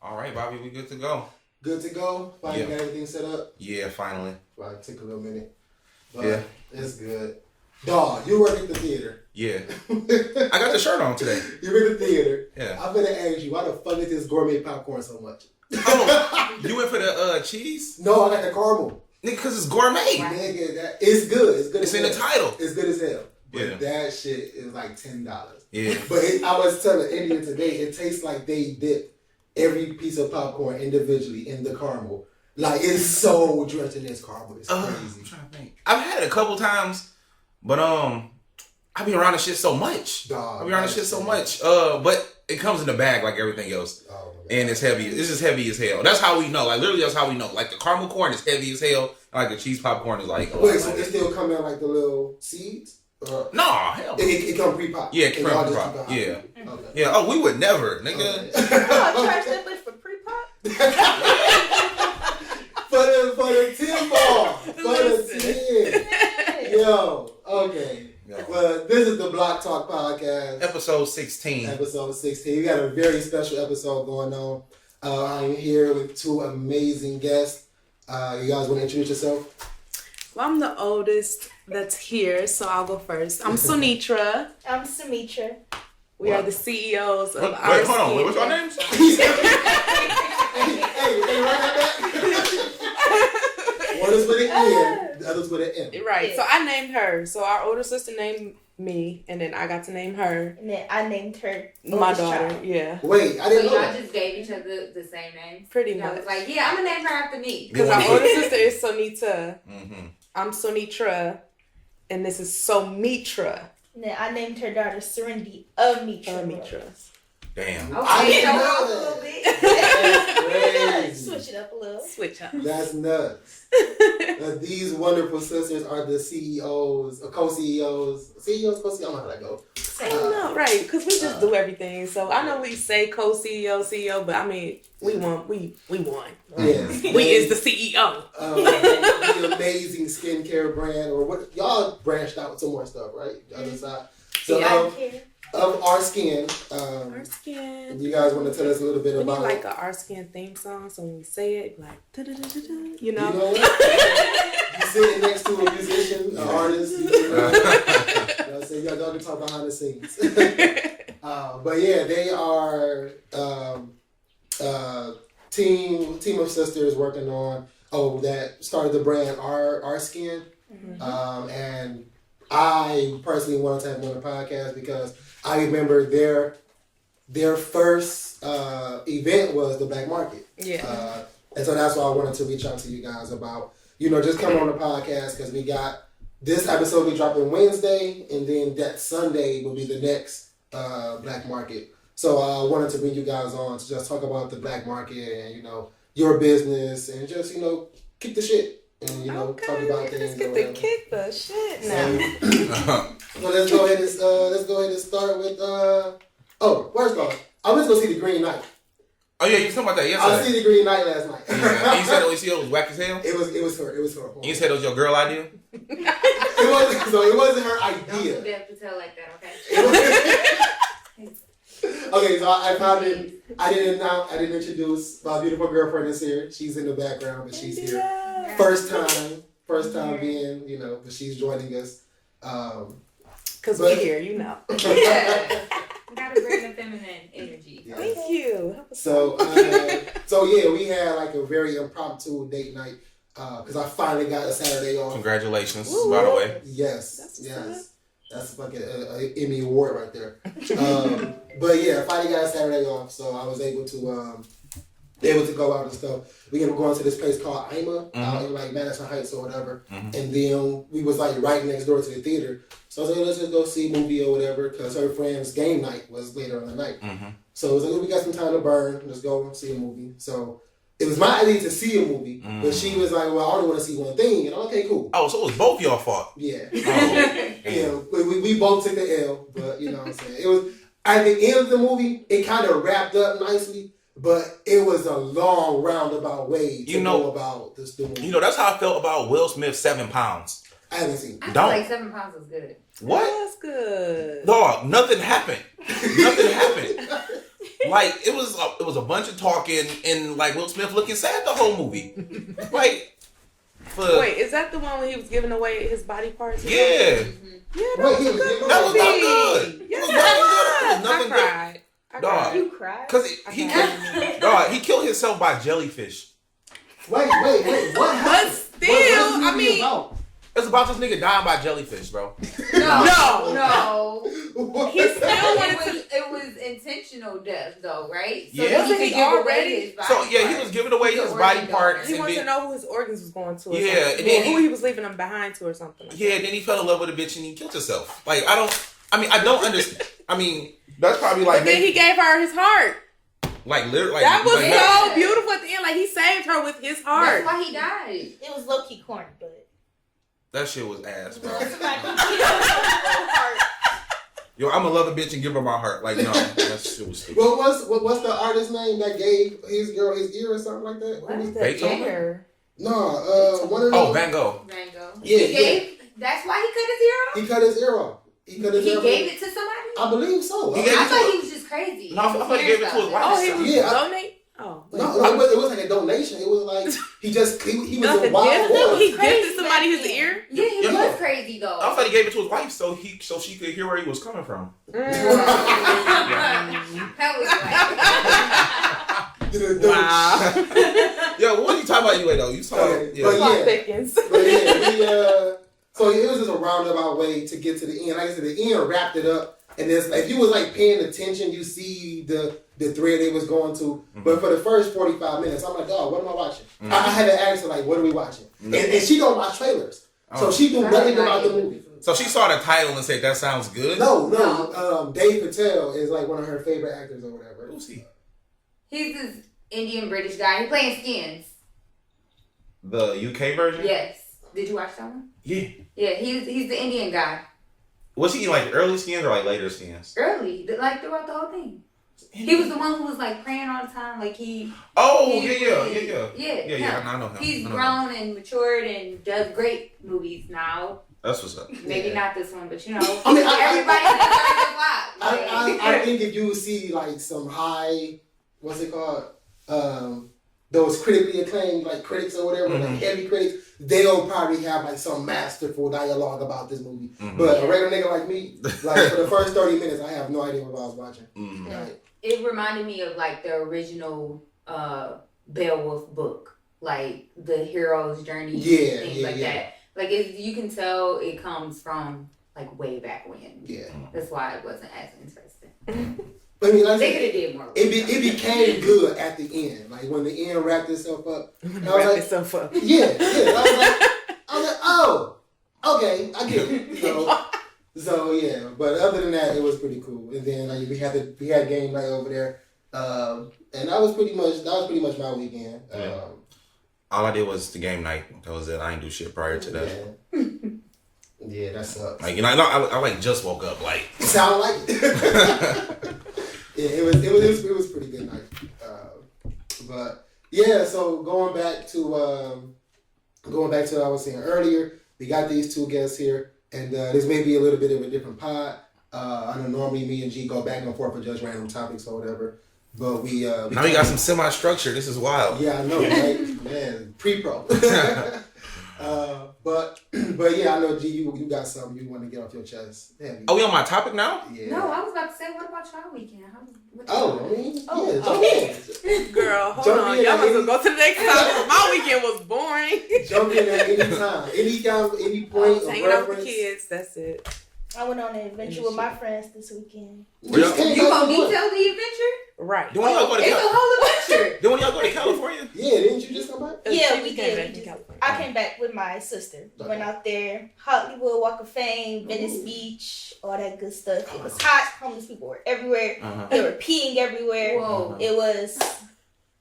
All right, Bobby, we good to go. Good to go? Finally got everything set up? Yeah, finally. Well, it took a little minute. But it's good. Dog, you work at the theater. Yeah. I got the shirt on today. You work at the theater. Yeah. I'm going to ask you, why the fuck is this gourmet popcorn so much? Oh, you went for the cheese? No, I got the caramel. Nigga, because it's gourmet. Nigga, it's good. It's good. It's in the title. It's good as hell. But Yeah. that shit is like $10. Yeah. But I was telling India today, it tastes like they dip every piece of popcorn individually in the caramel. Like, it's so drenched in this caramel. It's crazy. I'm trying to think. I've had it a couple times, but I be around the shit so much. Dog, I be around the shit so much. But it comes in the bag like everything else. Oh, and it's heavy. It's just heavy as hell. That's how we know. Like, literally, that's how we know. Like, the caramel corn is heavy as hell. And, like, the cheese popcorn is like... Wait, so it still come in like the little seeds? No, hell no. It come pre-pop? Yeah, it come pre-pop. Yeah. Okay. Yeah, oh, we would never, nigga. Okay. Oh, trash that bitch for pre-pop? for the 10 ball. For the 10. Yo, okay. Yo. Well, this is the Block Talk Podcast. Episode 16. Episode 16. We got a very special episode going on. I'm here with two amazing guests. You guys want to introduce yourself? Well, I'm the oldest that's here, so I'll go first. I'm Sunitra. I'm Sumitra. We are the CEOs of Wait, our hold on. skin. What's your names? hey, run that back. One is with an N, the other's with an M. Right, Yeah. so I named her. So our older sister named me, and then I got to name her. And then I named her My oldest daughter, child. yeah. Wait, I So didn't know y'all that. just gave each other the same name? Pretty Y'all much. was like, yeah, I'm going to name her after me. Because our older sister is Sonita. Mm-hmm. I'm Sonitra, and this is Somitra. And then I named her daughter Serenity of Mitra. Mitra. Damn. I Okay, didn't so know off a that. little bit. That's crazy. Switch it up a little. Switch up. That's nuts. These wonderful sisters are the CEOs, or co-CEOs. CEOs, co-CEOs, I don't know how that go. I don't know, right? Because we just do everything. So I know we say co-CEO, CEO, but I mean, we won. We won. Yes. We is the CEO. The amazing skincare brand, or what y'all branched out with some more stuff, right? The other side. So I care. of our skin, Our skin. you guys want to tell us a little bit We need about like a Our Skin theme song, so when we say it, like da-da-da-da-da, you know. You know what? You sitting next to a musician, an artist. You know what I'm saying? Y'all can talk behind the scenes. But yeah, they are team of sisters working on that started the brand Our Skin. Mm-hmm. And I personally wanted to have them on the podcast because I remember their first event was the Black Market. Yeah. And so that's why I wanted to reach out to you guys about, just coming on the podcast, because we got this episode we dropping Wednesday, and then that Sunday will be the next Black Market. So I wanted to bring you guys on to just talk about the Black Market and, your business and just, kick the shit. And, Okay, talk about things. let's get or the whatever. kick the shit now. So let's go ahead and start with first off, I went to go see the Green Knight. Oh, yeah, you was talking about that I yesterday. seen the Green Knight last night. And you said it was whack as hell? It was her. And you said it was your girl idea? It wasn't her Don't do idea. that to tell like that, okay? Okay, so I found it. I didn't introduce my beautiful girlfriend is here. She's in the background, but she's here. Yeah. First time being, but she's joining us. Because But- we here, you know. Yeah. Gotta bring the feminine energy. Yeah. Thank you. Help us So out. yeah, we had like a very impromptu date night because I finally got a Saturday off. Congratulations, Woo. by the way. Yes, That's what's yes. That's fucking a Emmy award right there. But yeah, finally got a Saturday off, so I was able to go out and stuff. We ended up going to this place called Ima out in like Madison Heights or whatever, and then we was like right next door to the theater. So I was like, let's just go see a movie or whatever, because her friend's game night was later on the night. So it was like, we got some time to burn, let's go see a movie. So it was my idea to see a movie, but she was like, well, I only want to see one thing, and I'm like, okay, cool. Oh, so it was both y'all fault. Yeah. Oh, We both took the L, but you know what I'm saying. It was at the end of the movie, it kind of wrapped up nicely, but it was a long roundabout way to go about this movie. that's how I felt about Will Smith's 7 pounds. I haven't seen I it. feel Don't. like 7 pounds is good. What? That's good. Dog, nothing happened. Nothing happened. Like it was a bunch of talking and like Will Smith looking sad the whole movie. Like, wait, is that the one when he was giving away his body parts? Yeah. Yeah, Wait, he was giving That was not away- good. Yeah, It was nothing good. It was I nothing good. cried. I Dog. cried. You cried. Cause he killed himself by jellyfish. Wait, what But happened? still, What's the I movie mean, about? It's about this nigga dying by jellyfish, bro. No. he still wanted to. It was intentional death, though, right? So Yeah. that Wasn't could he give away already- his body So yeah, he parts. was giving away his The body organ parts. donor. He and wanted to then, know who his organs was going to. Or Yeah, something. and then who he was leaving them behind to, or something. Like yeah, then he fell in love with a bitch and he killed himself. Like I don't understand. I mean, that's probably But like then he gave her his heart. like literally like That was like, Yeah. so beautiful at the end. Like he saved her with his That's heart. why he died. It was low key corny, but that shit was ass, bro. somebody killed heart. Yo, I'ma love a bitch and give her my heart. Like no, that shit was stupid. Well, what's the artist's name that gave his girl his ear or something like that? What? Who was- Beethoven? Hair. No, one of them. Oh, Van Gogh. Van Gogh. Yeah, He gave. That's why he cut his ear off. He cut his ear off. He cut his He ear off. gave it to somebody. I believe so. He gave I it thought to he was just crazy. No, I thought he gave it to his wife. Oh, he was Yeah. donate. Oh, wait. No, it was like a donation. It was like he was Nothing a wild gifted. boy. He Crazy gifted somebody his back then. ear. Yeah, he Yeah. was crazy though. I thought he gave it to his wife so she could hear where he was coming from. That was like, Wow. Yo, what are you talking about anyway though? You talking Okay, yeah. but Plot yeah. thickens. But yeah, so it was just a roundabout way to get to the end. Like I said, the end wrapped it up, and it's like if you was like paying attention, you see the thread it was going to. Mm-hmm. But for the first 45 minutes, I'm like, dog, what am I watching? Mhm. I had to ask her like, what are we watching? Mhm. And she don't watch trailers, so Oh. she knew nothing about the movie. So she saw the title and said that sounds good. No. Dave Patel is like one of her favorite actors or whatever. Who's he? he's this Indian British guy. He playing Skins. The UK version? Yes. Did you watch that one? Yeah. Yeah, he's the Indian guy. Was he like early skins or like later skins? Early, like throughout the whole thing. He was the one who was like praying all the time, like he. Oh he yeah. him. I know him. He's I know him. grown and matured and does great movies now. That's what's up. Maybe Yeah. not this one, but you know, I mean, everybody knows I think if you see like some high, what's it called? Those critically acclaimed like critics or whatever, like heavy critics, they'll probably have like some masterful dialogue about this movie. Mhm. But a regular nigga like me, like for the first 30 minutes, I have no idea what I was watching. Mhm. Like, It reminded me of like the original Beowulf book, like the hero's journey, Yeah, things yeah, like yeah. that. Like you can tell it comes from like way back when. yeah. That's why it wasn't as interesting. But I mean, like I They said, could have did more. it became good at the end. Like when the end wrapped itself up. I was Wrap like, itself up. yeah. I was like, oh, okay, I get it. So yeah, but other than that, it was pretty cool. And then like, we had game night over there, and that was pretty much my weekend. Yeah. All I did was the game night. That was it. I ain't do shit prior to that. Yeah, that sucks. Like I like just woke up. Like Sound like it. Yeah, it was pretty good night. But yeah, so going back to what I was saying earlier, we got these two guests here, and this may be a little bit of a different pod. I know normally me and G go back and forth with just random topics or whatever, but we now we got some semi-structure. This is wild. yeah, I know, right? Man, pre-pro. But yeah, I know G, you got something you want to get off your chest. Heavy. Are we on my topic now? Yeah. No, I was about to say, what about y'all weekend? What you Oh, doing? I mean, Oh, yeah, okay. jump in. Girl, hold Jump on. in Y'all at must any- go to the next topic. My weekend was boring. Jump in at any time, any I point was of hanging out with reference. the kids. That's it. I went on an adventure with my friends this weekend. Just can't You go gonna to work. detail the adventure? Right. Then when y'all go to It's a California? whole adventure. Then when y'all go to California? Yeah, didn't you just come back? Yeah, She we came did. back We from just- California. I came back with my sister. Okay. Went out there, Hollywood Walk of Fame, Venice Beach, all that good stuff. It was hot. Homeless people were everywhere. Uh-huh. They were peeing everywhere. Whoa, It was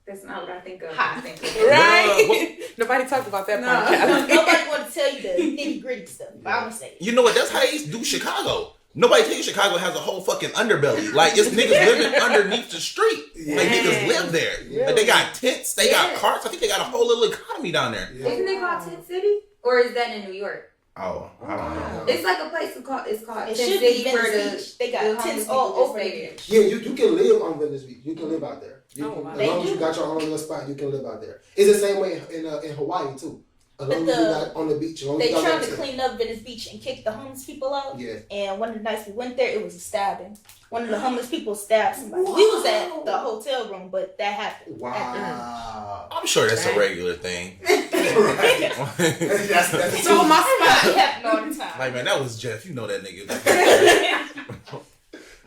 that's not what I think of. Hot. I think of. Right? Nobody talked about that No. podcast. nobody wanted to tell you the nitty gritty stuff, but I'm gonna say it. You know what? That's how they do Chicago. Nobody tell you Chicago has a whole fucking underbelly. Like it's niggas living underneath the street. Like niggas live there. Yeah. Like they got tents, they got Yeah. carts. I think they got a whole little economy down there. Yeah. Isn't it called Tent City? Or is that in New York? Oh, I don't know. It's like a place called. It's called. It Tent should City be where Venice the Beach. They the got homeless tents people all just over stay the there. beach. Yeah, you can live on Venice Beach. You can live out there. You Oh, can, wow. as They long as you do. got your own little spot, you can live out there. It's the same way in Hawaii too. As long as you got on the beach, as long as They you got tried that to tent. clean up Venice Beach and kick the homeless people out. Yeah. And one of the nights we went there, it was a stabbing. One of the homeless people stabbed somebody. We was at the hotel room, but that happened. Wow. I'm sure that's a regular thing. Right. that's So my spot. It happened all the time. Like, man, that was Jeff. You know that nigga.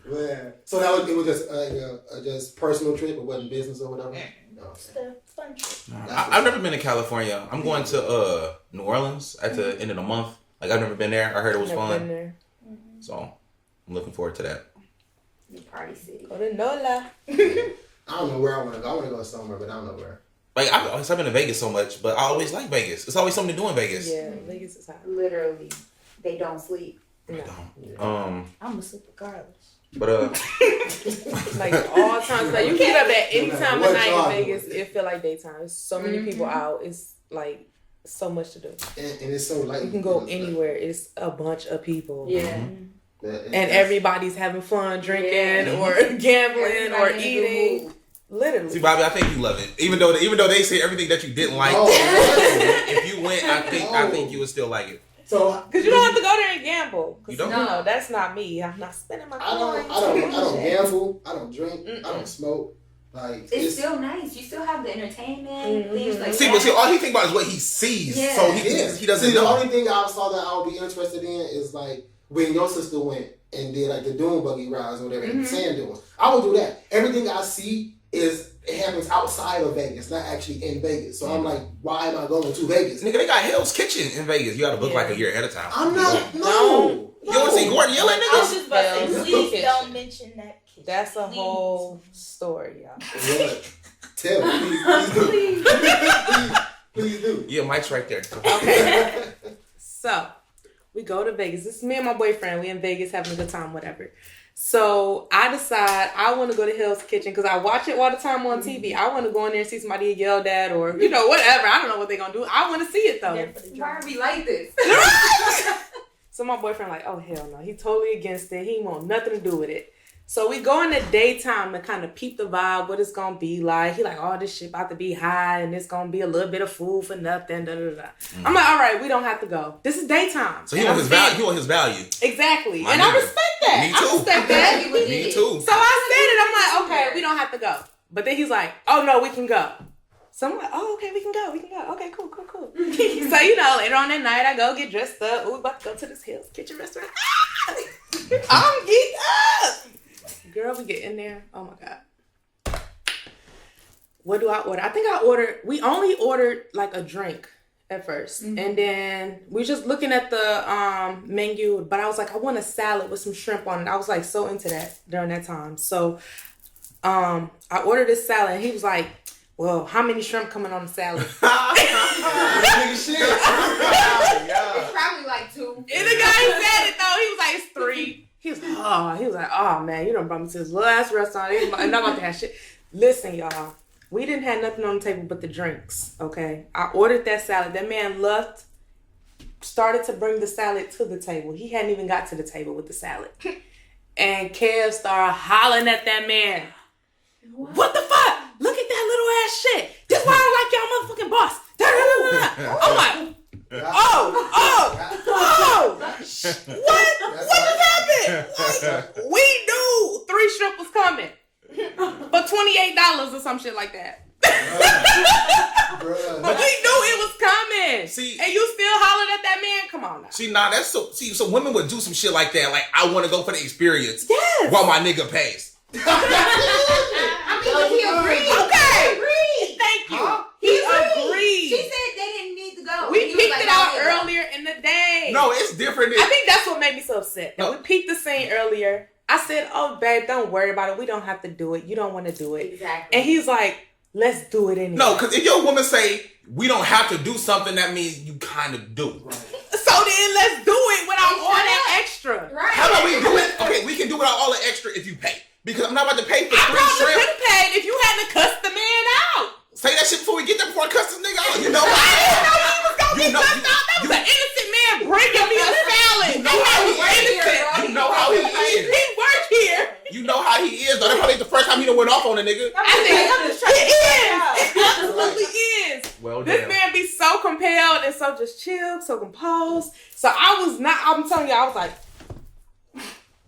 Man. So it was just personal trip. It wasn't business or whatever. No. It's a fun trip. I've never been to California. I'm going to New Orleans at the end of the month. Like, I've never been there. I heard it was Never fun. been there. So, I'm looking forward to that. Party City. Go to NOLA. I don't know where I want to go. I want to go somewhere, but I don't know where. Like, I've been to Vegas so much, but I always like Vegas. It's always something to do in Vegas. Yeah, Vegas is hot. Literally, they don't sleep. No. I'm gonna sleep regardless. But Like all times, like you can get up at any No matter time what of night y'all in Vegas. doing. It feel like daytime. There's so many people out. It's like so much to do. And it's so light. You can go anywhere. It's a bunch of people. Yeah. And everybody's having fun drinking Yeah. or gambling or Everybody in a good eating. mood. Literally. see, Bobby, I think you love it. Even though they say everything that you didn't like, Oh, if you went, I think you would still like it. so Because you don't have to go there and gamble. 'Cause, You don't? know, that's not me. I'm not spending my I coins. don't gamble. I don't drink. Mm-mm. I don't smoke. Like It's still nice. You still have the entertainment, things like See, that. but see, all he think about is what he sees. Yeah. So he doesn't See, the know. only thing I saw that I would be interested in is like when your sister went and did like the dune buggy rides or whatever, and the sand dunes. I would do that. Everything I see it happens outside of Vegas, not actually in Vegas. So I'm like, why am I going to Vegas? Nigga, they got Hell's Kitchen in Vegas. You got to book like a year ahead of time. I'm not. No. No. You want to see Gordon yell at I was niggas? just about to say, Hell's please Kitchen. don't mention that kitchen. That's a Please. whole story, y'all. What? Tell me, please do. Please do. Yeah, Mike's right there. Okay. So, we go to Vegas. This is me and my boyfriend. We in Vegas having a good time, whatever. So, I decide I want to go to Hell's Kitchen because I watch it all the time on TV. I want to go in there and see somebody get yelled at or, whatever. I don't know what they're going to do. I want to see it, though. There for the Why drama. are we like this? So, my boyfriend like, oh, hell no. He totally against it. He want nothing to do with it. So, we go in the daytime to kind of peep the vibe, what it's going to be like. He like, oh, this shit about to be high and it's going to be a little bit of food for nothing. Da, da, da. I'm like, all right, we don't have to go. This is daytime. So he And want I'm his value. saying- He want his value. Exactly. My And I nigga. respect that. Me I too. respect that. Me too. So I said it. I'm like, okay, we don't have to go. But then he's like, oh, no, we can go. So I'm like, oh, okay, we can go. Okay, cool. So, later on that night, I go get dressed up. Ooh, we about to go to this Hell's Kitchen restaurant. I'm geeked up. Girl, we get in there. Oh, my God. What do I order? I think we only ordered like a drink at first. Mm-hmm. And then we were just looking at the menu, but I was like, I want a salad with some shrimp on it. I was like so into that during that time. So I ordered this salad and he was like, well, how many shrimp coming on the salad? Nigga, shit. It's probably like 2. And the guy said it though. He was like, it's 3. He was like, oh man, you done brought me to this little ass restaurant. And I'm about to have shit. Listen, y'all. We didn't have nothing on the table but the drinks, okay? I ordered that salad. That man left, started to bring the salad to the table. He hadn't even got to the table with the salad. And Kev started hollering at that man. What the fuck? Look at that little ass shit. This why I like y'all motherfucking boss. I'm like, what just happened? Like, we knew 3 shrimp was coming. For $28 or some shit like that. Bruh. But we knew it was coming. See- and you still hollered at that man? Come on now. See, nah, that's so. See, so women would do some shit like that. Like, I want to go for the experience. Yes. While my nigga pays. I mean, he agreed. Okay. He agreed. Thank you. Huh? He agreed. She said they didn't need to go. We He was peeked like, it out "Okay, go." earlier in the day. No, it's different. I think that's what made me so upset. That No. we peeked the scene earlier. I said, oh, babe, don't worry about it. We don't have to do it. You don't want to do it. Exactly. And he's like, let's do it anyway. No, because if your woman say we don't have to do something, that means you kind of do. So then let's do it without all that extra. Right. How about we do it? Okay, we can do it all the extra if you pay. Because I'm not about to pay for I 3 probably could shrimp. have paid if you hadn't cussed the man out. Say that shit before we get there, before I cuss this nigga out. You know I didn't know he was going to You get know- cussed out. That was an innocent man breaking even went off on a nigga. I'm just trying to It absolutely is. Well, This damn. man be so compelled and so just chill, so composed. So I'm telling you, I was like,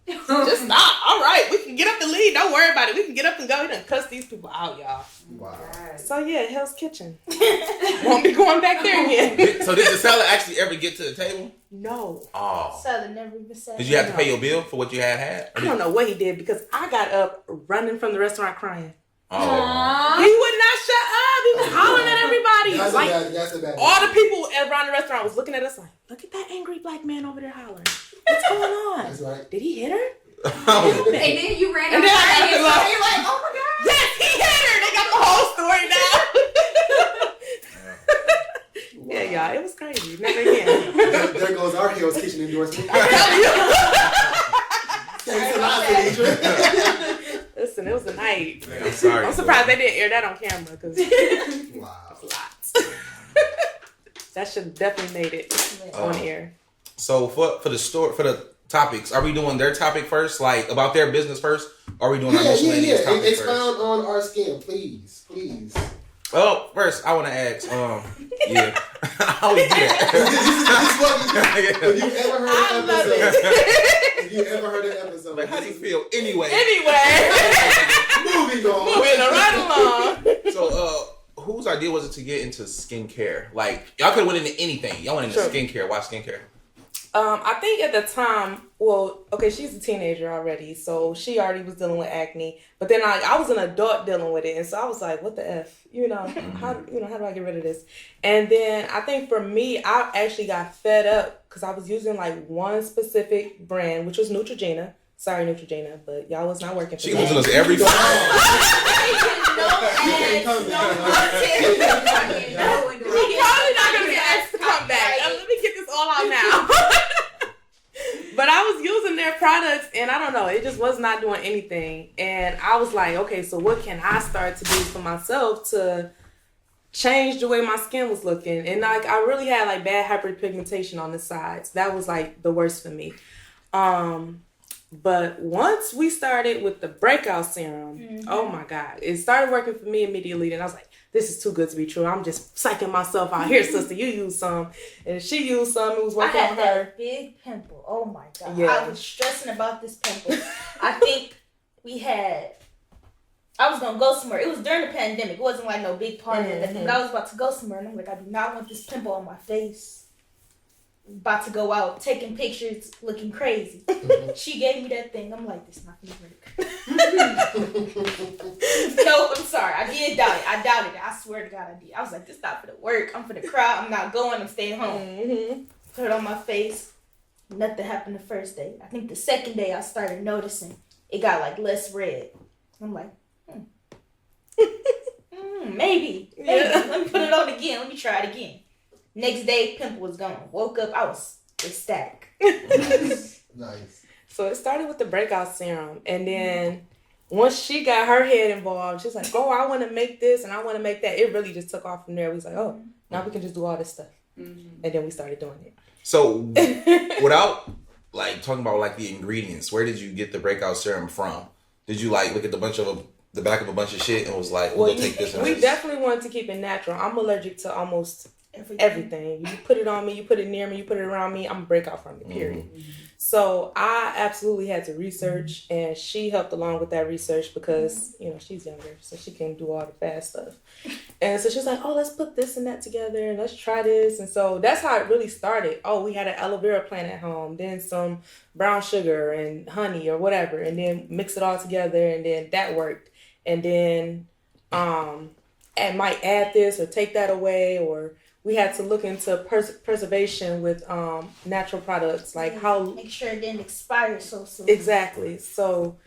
just stop. All right, we can get up and leave. Don't worry about it. We can get up and go. He done cuss these people out, y'all. Wow. So yeah, Hell's Kitchen. Won't be going back there again. So did the seller actually ever get to the table? No. Oh. Southern never even said. Did you have to pay your bill for what you had? I don't know what he did because I got up running from the restaurant crying. Oh. He would not shut up. He was hollering at everybody. That's a bad. All the people around the restaurant was looking at us like, look at that angry black man over there hollering. What's going on? That's right. Did he hit her? Oh. And then you ran And then I got and to laugh. you're like, oh my God. Yes, he hit her. They got the whole story now. Yeah, y'all, it was crazy. Never again. There goes our Hell's Kitchen endorsement. I'm telling you. Thanks a lot, Deidre. Listen, it was a night. Man, I'm sorry. I'm surprised they didn't air that on camera because Wow. that should have definitely made it on air. So for the topics, are we doing their topic first, like about their business first? Or are we doing our miscellaneous topic first? Expound on our skin, please. Well, first I want to ask, yeah, I always do that. Have you ever heard I an love episode? Have you ever heard an episode? Like, how do you feel anyway? Anyway, Moving on. moving right along. So, whose idea was it to get into skincare? Like, y'all could have went into anything. Y'all went into Sure. skincare. Why skincare? I think at the time, well, okay, she's a teenager already, so she already was dealing with acne. But then I was an adult dealing with it, and so I was like, "What the f?" How do I get rid of this? And then I think for me, I actually got fed up because I was using like one specific brand, which was Neutrogena. Sorry, Neutrogena, but y'all was not working for She me. was us every time. You're probably not gonna get asked to come back. Let me get this all out now. But I was using their products and I don't know, it just was not doing anything. And I was like, okay, so what can I start to do for myself to change the way my skin was looking? And like I really had like bad hyperpigmentation on the sides. That was like the worst for me. But once we started with the breakout serum, oh my God, it started working for me immediately. And I was like, this is too good to be true. I'm just psyching myself out. Here, sister, you use some. And she used some. It was working I on had her. that big pimple. Oh my God. Yeah. I was stressing about this pimple. I think I was going to go somewhere. It was during the pandemic. It wasn't like no big party. But I was about to go somewhere. And I'm like, I do not want this pimple on my face. About to go out, taking pictures, looking crazy. She gave me that thing. I'm like, this not gonna work. No, I'm sorry. I did doubt it. I doubted it. I swear to God, I did. I was like, this not gonna work. I'm gonna cry. I'm not going. I'm staying home. Put it on my face. Nothing happened the first day. I think the second day I started noticing it got like less red. I'm like, maybe. Yeah. Let me put it on again. Let me try it again. Next day, pimple was gone. Woke up, I was ecstatic. Nice. So it started with the breakout serum. And then once she got her head involved, she's like, oh, I want to make this and I want to make that. It really just took off from there. We was like, oh, now we can just do all this stuff. And then we started doing it. So, without like talking about like the ingredients, where did you get the breakout serum from? Did you like look at the back of a bunch of shit and was like, we'll take this and we this? definitely wanted to keep it natural. I'm allergic to almost everything. You put it on me, you put it near me, you put it around me, I'm gonna break out from it, period. So I absolutely had to research, and she helped along with that research because, she's younger, so she can do all the fast stuff. And so she's like, oh, let's put this and that together, and let's try this. And so that's how it really started. Oh, we had an aloe vera plant at home, then some brown sugar and honey or whatever, and then mix it all together, and then that worked. And then I might add this or take that away, or we had to look into preservation with natural products, like how make sure it didn't expire so soon. Exactly. So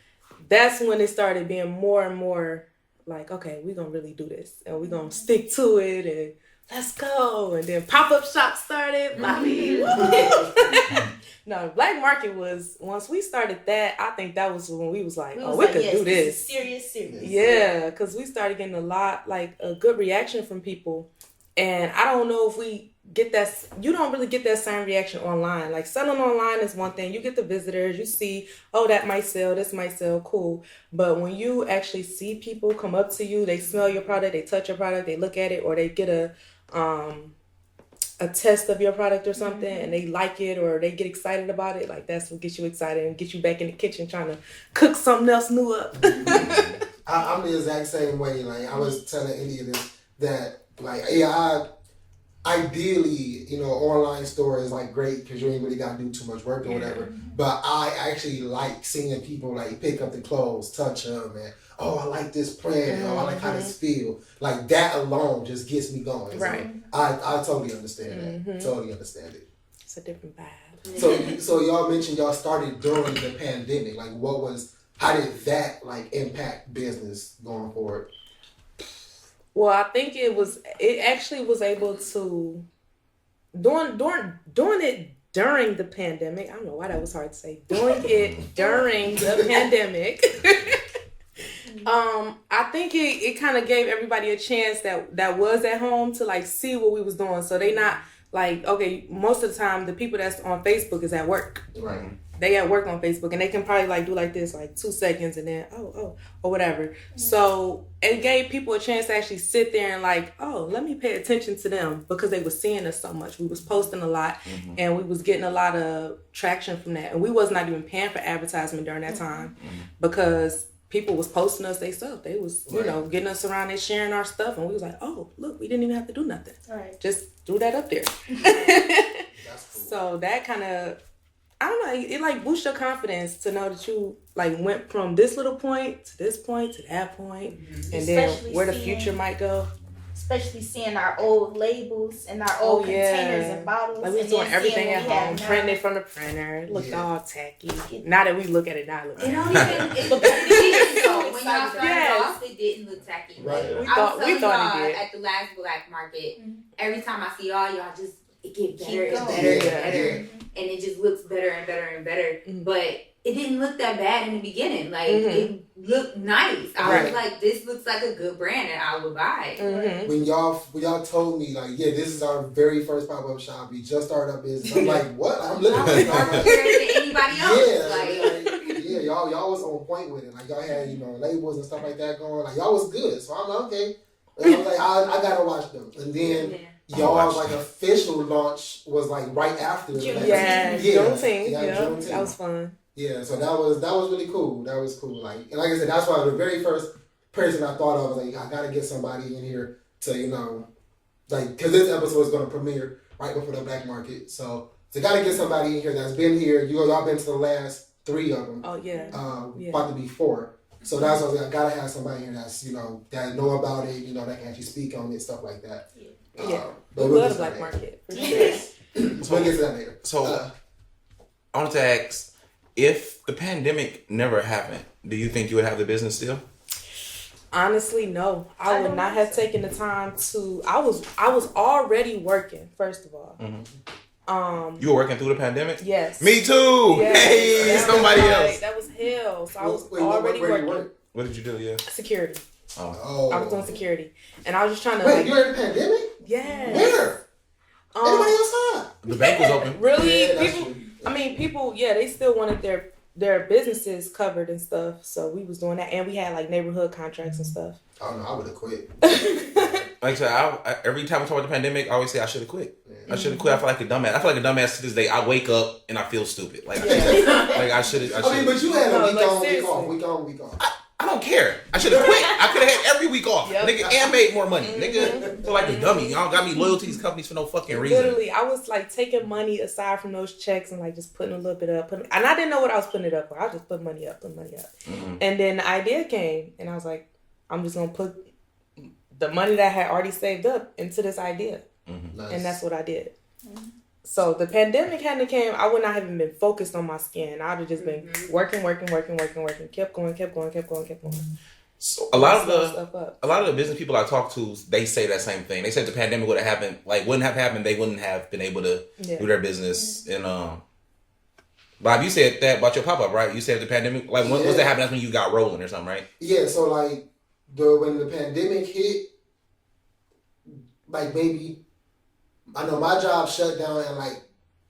that's when it started being more and more like, okay, we're gonna really do this and we're gonna stick to it and let's go. And then pop-up shops started. No, Black Market was, once we started that, I think that was when we was like, we could do this. Serious. Yeah, because we started getting a good reaction from people. And I don't know if we get that. You don't really get that same reaction online. Like selling online is one thing. You get the visitors. You see, oh, that might sell. This might sell. Cool. But when you actually see people come up to you, they smell your product, they touch your product, they look at it, or they get a test of your product or something, and they like it or they get excited about it. Like that's what gets you excited and get you back in the kitchen trying to cook something else new up. I'm the exact same way. Like I was telling India this, that like ideally, online store is like great because you ain't really got to do too much work or whatever. But I actually like seeing people like pick up the clothes, touch them, and oh, I like this print. Oh, I like how this feel. Like that alone just gets me going. Right. So I totally understand that. Totally understand it. It's a different vibe. So y'all mentioned y'all started during the pandemic. Like how did that like impact business going forward? Well, I think it actually was able to doing it during the pandemic. I don't know why that was hard to say. Doing it during the pandemic. I think it kind of gave everybody a chance that was at home to like see what we was doing. So they not like, okay, most of the time the people that's on Facebook is at work. Right. They at work on Facebook and they can probably like do like this, like 2 seconds and then, or whatever. So it gave people a chance to actually sit there and like, oh, let me pay attention to them because they were seeing us so much. We was posting a lot and we was getting a lot of traction from that. And we was not even paying for advertisement during that time because people was posting us their stuff. They was, getting us around and sharing our stuff. And we was like, oh, look, we didn't even have to do nothing. Right. Just threw that up there. That's cool. So that kind of, I don't know, it like boosts your confidence to know that you like went from this little point to this point to that point, and then where the future might go. Especially seeing our old labels and our old containers and bottles. Like we was doing everything at home, printing it from the printer. It looked all tacky. Now that we look at it now, it looks tacky. It didn't so when y'all started off, it didn't look tacky. Right. Like, we thought it did. At the last black market, every time I see y'all just it get better and better and better. And it just looks better and better and better. But it didn't look that bad in the beginning. Like, it looked nice. I was like, this looks like a good brand and I would buy it. When y'all told me, like, yeah, this is our very first pop-up shop. We just started our business. I'm like, what? I'm looking at it. Than anybody else. Yeah, y'all was on point with it. Like, y'all had, labels and stuff like that going. Like, y'all was good. So I'm like, okay. And I was like, I gotta watch them. And then... Y'all's like official launch was like right after. Juneteenth. Juneteenth. That was fun. Yeah, so that was really cool. That was cool. Like I said, that's why the very first person I thought of was like, I gotta get somebody in here to because this episode is gonna premiere right before the black market. So gotta get somebody in here that's been here. Y'all been to the last 3 of them. Oh yeah. About to be 4. So that's why I was like, I gotta have somebody here that's that know about it. That can actually speak on it, stuff like that. We love the black market. For sure. So we'll get to that later. So I wanted to ask, if the pandemic never happened, do you think you would have the business still? Honestly, no. I would not have taken the time to. I was already working. First of all. You were working through the pandemic? Yes. Me too. Yes. Hey, somebody else. That was hell. So I was already working. What did you do? Yeah. Security. Oh. I was doing security, and I was just trying to. Wait, you're in the pandemic? Yes. Where? Anybody outside? The bank was open. Really? Yeah, people. I mean, people. Yeah, they still wanted their businesses covered and stuff. So we was doing that, and we had like neighborhood contracts and stuff. Oh no, I would have quit. Like I said, I every time we talk about the pandemic, I always say I should have quit. I should have quit. I feel like a dumbass. I feel like a dumbass to this day. I wake up and I feel stupid. Like I should have. I mean, but you had a week on, week off. I don't care. I should have quit. I could have had every week off, nigga, and made more money, nigga. Feel like a dummy. Y'all got me loyal to these companies for no fucking reason. Literally, I was like taking money aside from those checks and like just putting a little bit up. And I didn't know what I was putting it up for. I was just putting money up. And then the idea came, and I was like, I'm just gonna put the money that I had already saved up into this idea, Nice. and that's what I did. So the pandemic hadn't came, I would not have even been focused on my skin. I would have just been working, kept going. So a lot of the business people I talk to, they say that same thing. They said the pandemic would have happened, like wouldn't have happened. They wouldn't have been able to do their business. And Bob, you said that about your pop up, right? You said the pandemic, like when was that happening? That's when you got rolling or something, right? Yeah. So like when the pandemic hit, like maybe I know my job shut down and like,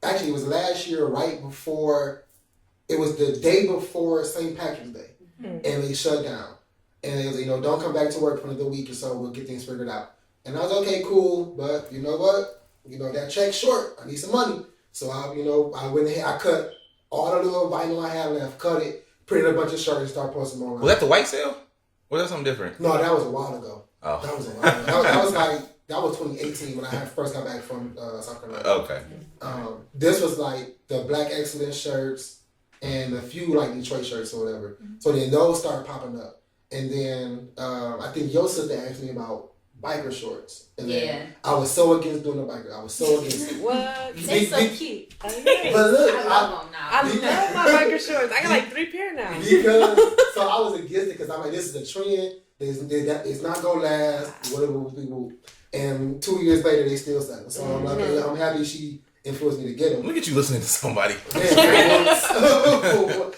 actually it was last year right before, it was the day before St. Patrick's Day. And they shut down. And they was, don't come back to work for another week or so, we'll get things figured out. And I was okay, cool, but you know what? That check's short. I need some money. So I went ahead, I cut all the little vinyl I had left, cut it, printed a bunch of shirts and started posting them online. Was that the white sale? Or was that something different? No, that was a while ago. Oh. That was a while ago. That was 2018 when I first got back from South Carolina. Okay. This was like the Black Excellence shirts and a few like Detroit shirts or whatever. So then those started popping up. And then I think your sister asked me about biker shorts. And then I was so against doing the biker. I was so against it. What? They're so cute. But look, I love them now. I love my biker shorts. I got like 3 pair now. So I was against it because I'm like, this is a trend. It's not gonna last. Whatever. And 2 years later, they still selling. So I'm like, I'm happy she influenced me to get them. Look at you listening to somebody.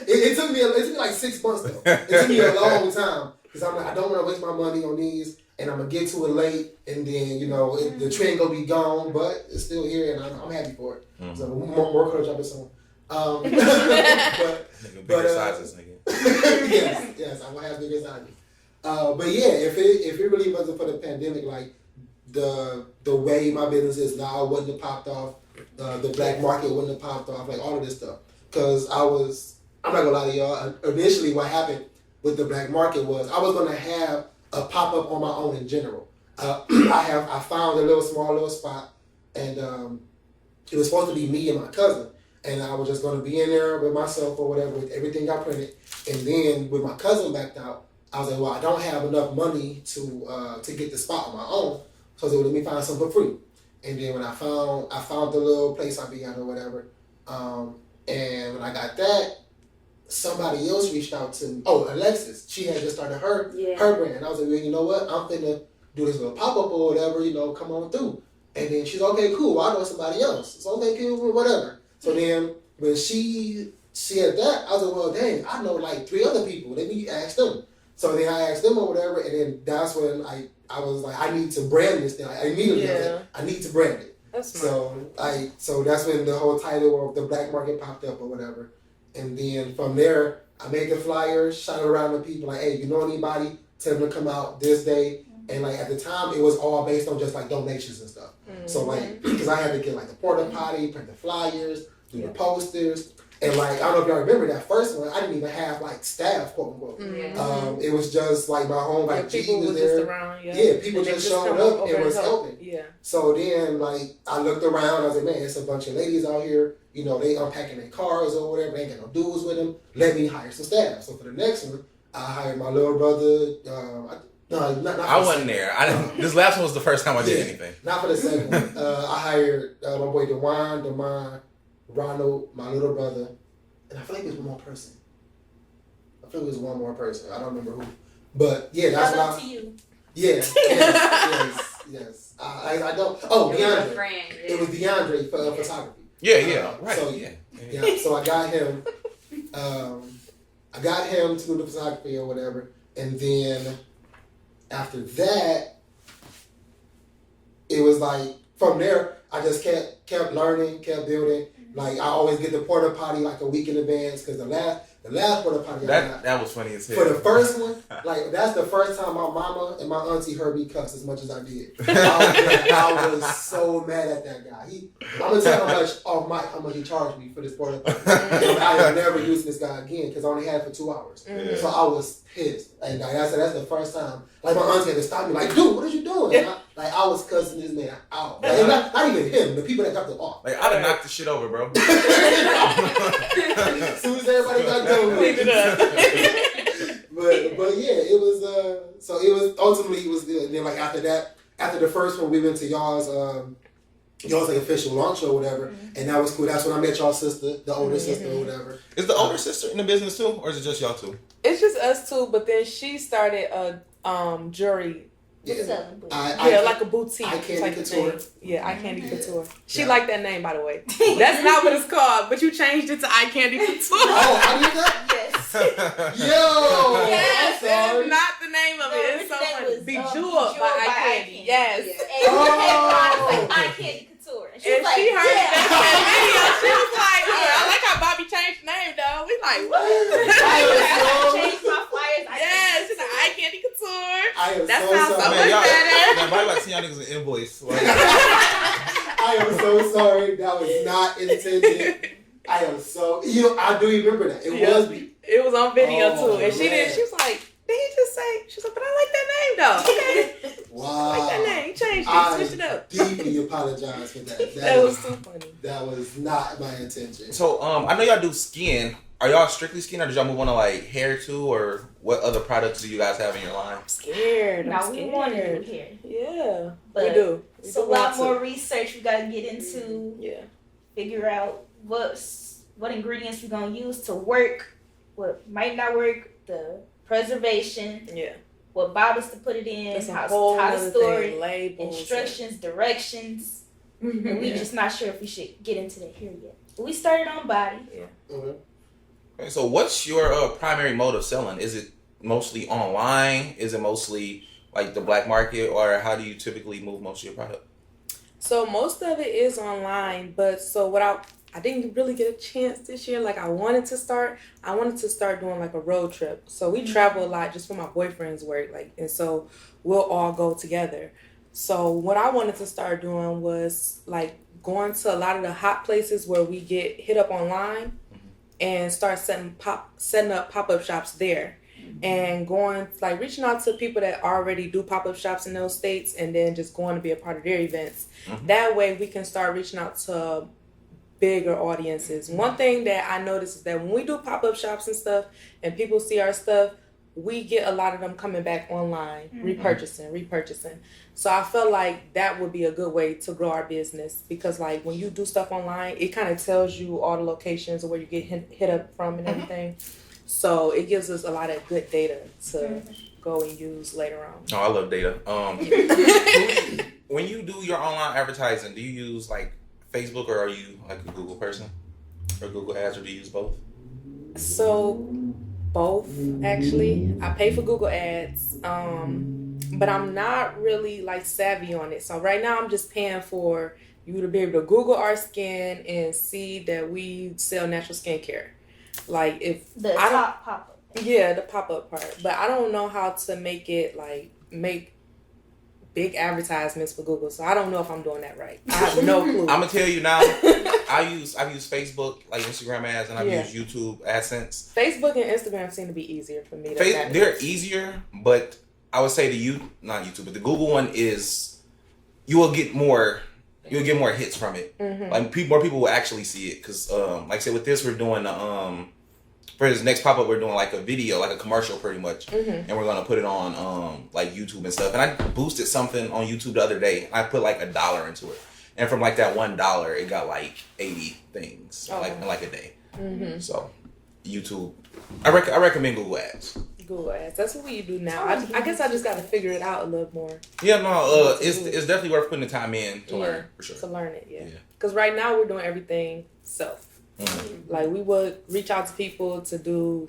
It took me like 6 months though. It took me a long time because I'm like, I don't want to waste my money on these, and I'm gonna get to it late, and then the trend gonna be gone, but it's still here, and I'm happy for it. Mm-hmm. So more courage on this one. Bigger sizes, nigga. yes, I will have bigger sizes. But yeah, if it really wasn't for the pandemic, like the way my business is now wouldn't have popped off. The black market wouldn't have popped off, like all of this stuff. Because I'm not gonna lie to y'all, initially what happened with the black market was I was gonna have a pop-up on my own in general. I found a small little spot, and it was supposed to be me and my cousin. And I was just gonna be in there with myself or whatever, with everything got printed. And then when my cousin backed out, I was like, well, I don't have enough money to get the spot on my own. So they would let me find something for free. And then when I found the little place I be at or whatever, and when I got that, somebody else reached out to me. Oh, Alexis. She had just started her brand. I was like, well, you know what? I'm finna do this little pop-up or whatever, come on through. And then she's okay, cool. Well, I know somebody else. It's okay, cool, whatever. So then when she said that, I was like, well, dang, I know like 3 other people. Let me ask them. So then I asked them or whatever, and then that's when I was like, I need to brand this thing. I immediately was like, I need to brand it. That's smart. So that's when the whole title of the black market popped up or whatever. And then from there, I made the flyers, shot it around to people like, hey, you know anybody? Tell them to come out this day. And like at the time, it was all based on just like donations and stuff. Mm-hmm. So like, because I had to get like the porta potty, print the flyers, do the posters. And like, I don't know if y'all remember that first one, I didn't even have like staff, quote unquote. Mm-hmm. It was just like my home, like G was there. Just around, people just showed up and was helping. Yeah. So then like, I looked around, I was like, man, it's a bunch of ladies out here, they unpacking their cars or whatever, they ain't got no dudes with them. Let me hire some staff. So for the next one, I hired my little brother, I wasn't there. This last one was the first time I did anything. Not for the second one. I hired my boy Damon, Ronald, my little brother, and I feel like it was one more person. I don't remember who. But yeah, that's what to you. Yeah. Yes. I don't. Oh, DeAndre. It was DeAndre for photography. Yeah. Right. So yeah. So I got him. I got him to do the photography or whatever, and then after that, it was like from there. I just kept learning, kept building. Like I always get the porta potty like a week in advance because the last porta potty that was funny as hell. For the first one, like that's the first time my mama and my auntie heard me cuss as much as I did. I was so mad at that guy. I'm gonna tell how much he charged me for this porta potty. I am never using this guy again because I only had it for 2 hours. Mm-hmm. So I was pissed. And like I said, that's the first time. Like my auntie had to stop me. Like, dude, what are you doing? Yeah. I was cussing this man out. Like, not even him. The people that got the off. Like I'd have knocked the shit over, bro. As soon as everybody got done with it. But yeah, it was so it was ultimately it was good. And then like after the first one we went to y'all's like official launch or whatever, and that was cool. That's when I met y'all's sister, the older sister or whatever. Is the older sister in the business too, or is it just y'all two? It's just us two, but then she started a jewelry. Like a boutique type of thing. Yeah, Eye Candy Couture. She liked that name, by the way. That's not what it's called, but you changed it to Eye Candy Couture. Oh, I did that? Yes. Yo! Yes, that's not the name of it. It's so funny. Bejeweled by Eye Candy. Yes. And Eye Candy Couture. She was like, she heard yeah. that video. She was like, I like how Bobby changed the name, though. We like, what? I changed my flyers. Yeah, she's like, Eye Candy Couture. That so sounds so sorry. much better. Man, Bobby like see y'all niggas an invoice. Like, I am so sorry. That was not intended. I am so. I do remember that. It was me. It was on video Oh, too, and she man. did. She was like, "Did he just say?" She was like, "But I like that name though." Okay, Wow. I like that name. He changed it. I Switched it up. deeply apologize for that. That was so funny. That was not my intention. so I know y'all do skin. Are y'all strictly skin, or did y'all move on to like hair too, or what other products do you guys have in your line? I'm scared. Now we want to do hair. Yeah, But we do. It's a lot more research we got to get into. Yeah. Figure out what ingredients we're gonna use to work, what might not work, the preservation, Yeah. what bottles to put it in, That's a how whole to other store thing. it, Labels. instructions, directions. And we Yeah. just not sure if we should get into that here yet. But we started on body. Okay. Okay, so what's your primary mode of selling? Is it mostly online? Is it mostly like the black market, or how do you typically move most of your product? So most of it is online, but so what I didn't really get a chance this year. Like I wanted to start doing like a road trip. So we travel a lot just for my boyfriend's work, and so we'll all go together. So what I wanted to start doing was like going to a lot of the hot places where we get hit up online and start setting up pop-up shops there. And going, like, reaching out to people that already do pop-up shops in those states, and then just going to be a part of their events. That way we can start reaching out to bigger audiences. One thing that I noticed is that when we do pop-up shops and stuff and people see our stuff, we get a lot of them coming back online, repurchasing. So I felt like that would be a good way to grow our business, because like when you do stuff online, it kind of tells you all the locations of where you get hit up from and everything. So it gives us a lot of good data to go and use later on. Oh, I love data. When you do your online advertising, do you use like Facebook, or are you like a Google person, or Google Ads, or do you use both? So both, actually. I pay for Google Ads, but I'm not really like savvy on it. So right now I'm just paying for you to be able to Google our skin and see that we sell natural skincare. Like if The top pop-up. Yeah, the pop-up part. But I don't know how to make it make big advertisements for Google. So I don't know if I'm doing that right. I have no clue. I'm gonna tell you now. I've used Facebook, like Instagram ads, and I've used YouTube AdSense. Facebook and Instagram seem to be easier for me. They're easier, but I would say not YouTube, but the Google one is, you'll get more hits from it. Like more people will actually see it, because like I said, with this we're doing for this next pop-up, we're doing like a video, like a commercial pretty much, and we're gonna put it on like YouTube and stuff. And I boosted something on YouTube the other day. I put like $1 into it, and from like that $1 it got like 80 things in like a day. So YouTube, I recommend Google Ads. Google Ads. That's what we do now. I guess I just got to figure it out a little more. Yeah, no, it's definitely worth putting the time in to learn, for sure. To learn it, yeah. Because right now we're doing everything self. Like we would reach out to people to do.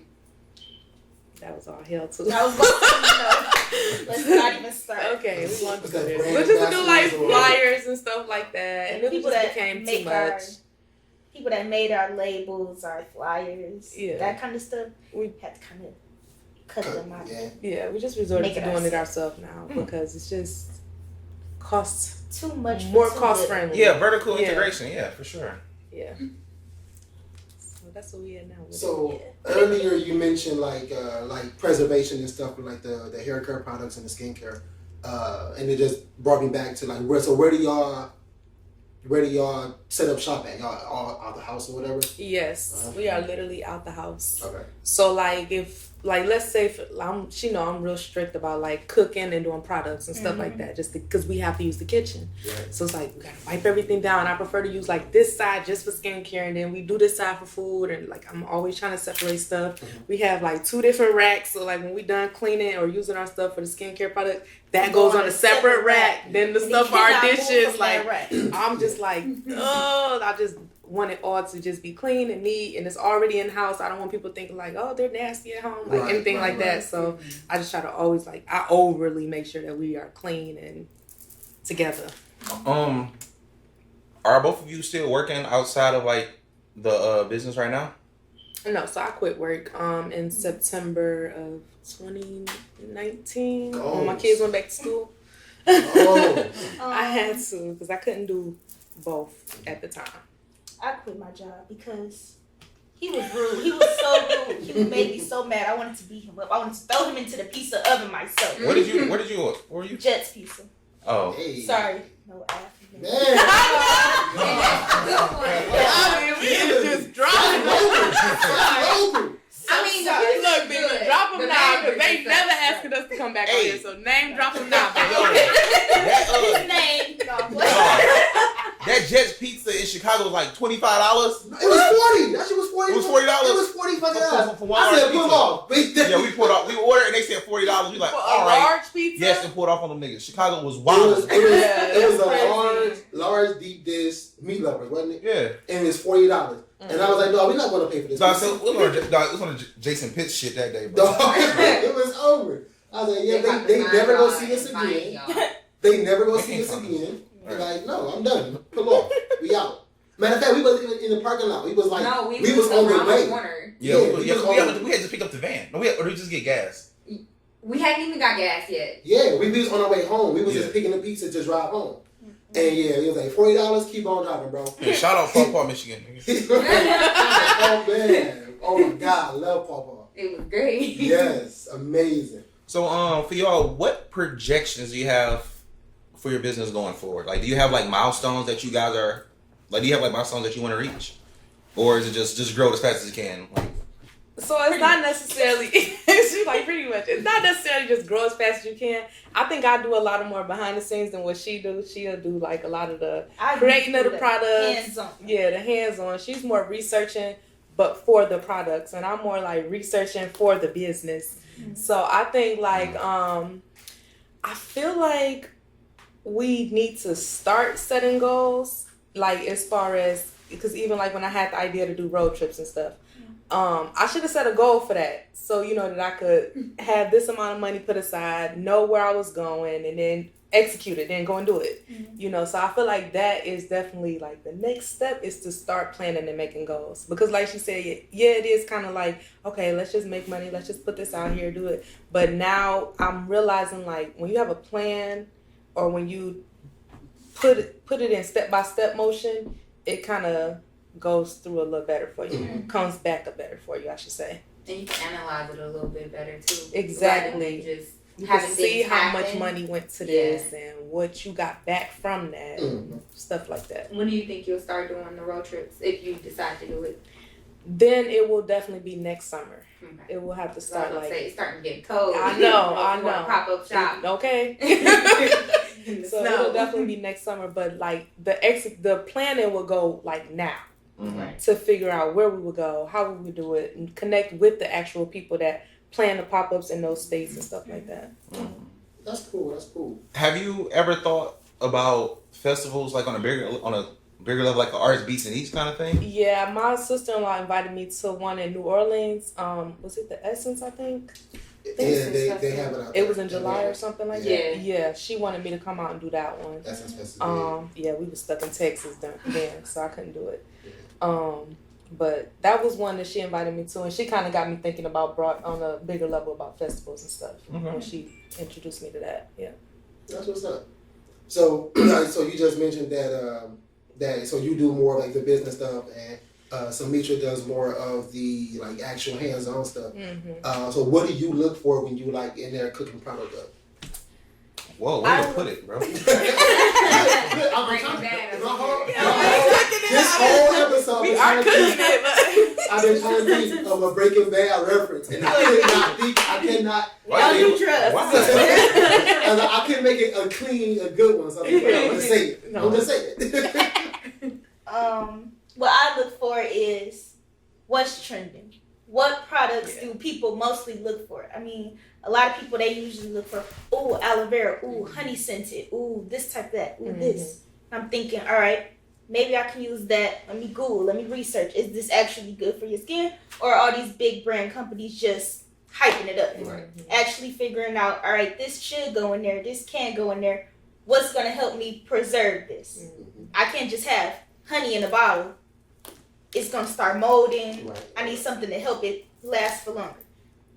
That was all hell too. I was going to let's not even start. Okay, we want to do this. We're just do like flyers and stuff like that, and people it just that became make too much. People that made our labels, our flyers, Yeah. that kind of stuff. We had to kind of cut them out. Yeah, we just resorted to doing it ourselves now because it's just costs too much, more cost friendly. Yeah, vertical integration. Yeah, for sure. Yeah. So that's what we had now. So earlier you mentioned like preservation and stuff with like the hair care products and the skincare, and it just brought me back to like where do y'all set up shop at? Y'all all out the house or whatever? Yes, we are literally out the house. Okay. So like if let's say I'm real strict about like cooking and doing products and stuff like that, just because we have to use the kitchen. Right. So it's like we gotta wipe everything down. I prefer to use like this side just for skincare, and then we do this side for food. And like I'm always trying to separate stuff. We have like 2 different racks. So like when we done cleaning or using our stuff for the skincare product, that goes on a separate rack. Then the stuff for our dishes, like I'm just like, I just want it all to just be clean and neat, and it's already in house. I don't want people thinking like, oh, they're nasty at home, like anything like that. So I just try to always I overly make sure that we are clean and together. are both of you still working outside of like the business right now? No, so I quit work in September of 2019 when my kids went back to school. I had to because I couldn't do both at the time. I quit my job because he was rude. He was so rude. He made me so mad. I wanted to beat him up. I wanted to throw him into the pizza oven myself. Where were you? Jet's Pizza. Oh. Hey. Sorry. No F. Man. It's just dropping. I mean, look, baby, drop them now because they never asking us to come back on here. So name drop them now, baby. His name. That Jet's Pizza in Chicago was like $25. It was $40. That shit was $40. It was $40. It was $40 for one I said, large put them off. Yeah, we pulled off. We ordered and they said $40. We like, all right. Large pizza. Yes, and pulled off on them niggas. Chicago was wild. It was a large deep dish meat lover, wasn't it? Yeah. And it's $40. And I was like, no, we're not going to pay for this. So I said, it was on Jason Pitts shit that day, bro. It was over. I was like, yeah, they never go see us again. They never go see us again. Right. Like, no, I'm done. Come on, we out. Matter of fact, we wasn't even in the parking lot. We was like, we was on the way. Yeah, we had to pick up the van. Or we just get gas. We hadn't even got gas yet. Yeah, we was on our way home. We was just picking the pizza to drive home. And yeah, it was like $40. Keep on driving, bro. Hey, shout out Paw Paw, Michigan. Oh man, oh my God, I love Paw Paw. It was great. Yes, amazing. So for y'all, what projections do you have for your business going forward? Like, do you have like milestones that you guys are like? Do you have like milestones that you want to reach, or is it just grow as fast as you can? Like, so it's not necessarily. She's like pretty much. It's not necessarily just grow as fast as you can. I think I do a lot of more behind the scenes than what she do. She'll do like a lot of the creating of the products. Hands-on. Yeah, the hands-on. She's more researching, but for the products, and I'm more like researching for the business. Mm-hmm. So I think like I feel like we need to start setting goals, like as far as, because even like when I had the idea to do road trips and stuff, I should have set a goal for that, so you know that I could have this amount of money put aside, know where I was going, and then execute it, then go and do it. Mm-hmm. You know, so I feel like that is definitely like the next step is to start planning and making goals, because like she said, yeah, it is kind of like, okay, let's just make money, let's just put this out here, do it. But now I'm realizing like when you have a plan, or when you put it in step-by-step motion, it kind of goes through a little better for you. Mm-hmm. Comes back a better for you, I should say. And you can analyze it a little bit better too. Exactly. Just you can see how much money went to this and what you got back from that, and stuff like that. When do you think you'll start doing the road trips, if you decide to do it? Then it will definitely be next summer. Okay. It will have to start it's starting to get cold. I know. Pop up shop. Okay. So it'll definitely be next summer, but like the planning will go like now. Mm-hmm. To figure out where we would go, how we would do it, and connect with the actual people that plan the pop-ups in those states and stuff like that. Mm-hmm. That's cool. Have you ever thought about festivals like on a bigger level, like the Arts Beats and Eats kind of thing? Yeah, my sister-in-law invited me to one in New Orleans. Was it the Essence, I think? Yeah, they have it out there. It was in July or something like that. Yeah, she wanted me to come out and do that one. Essence Festival. Yeah, we were stuck in Texas then, so I couldn't do it. But that was one that she invited me to, and she kind of got me thinking about on a bigger level about festivals and stuff when she introduced me to that. Yeah, that's what's up. So, so you just mentioned that so you do more like the business stuff, and so Mitra does more of the like actual hands-on stuff. Mm-hmm. So what do you look for when you like in there cooking product up? Whoa, where to put it, bro? This whole episode, we are cooking it. I've been trying to think of a Breaking Bad reference, and I cannot. I couldn't make it a good one, so I'm gonna say it. I'm gonna say it. What I look for is what's trending. What products do people mostly look for? I mean, a lot of people, they usually look for, ooh, aloe vera, ooh, honey scented, ooh, this type of that, ooh, this. I'm thinking, all right, maybe I can use that. Let me Google, let me research. Is this actually good for your skin? Or are all these big brand companies just hyping it up? Actually figuring out, all right, this should go in there, this can't go in there. what's going to help me preserve this? Mm-hmm. I can't just have honey in a bottle. It's going to start molding. Right. I need something to help it last for longer.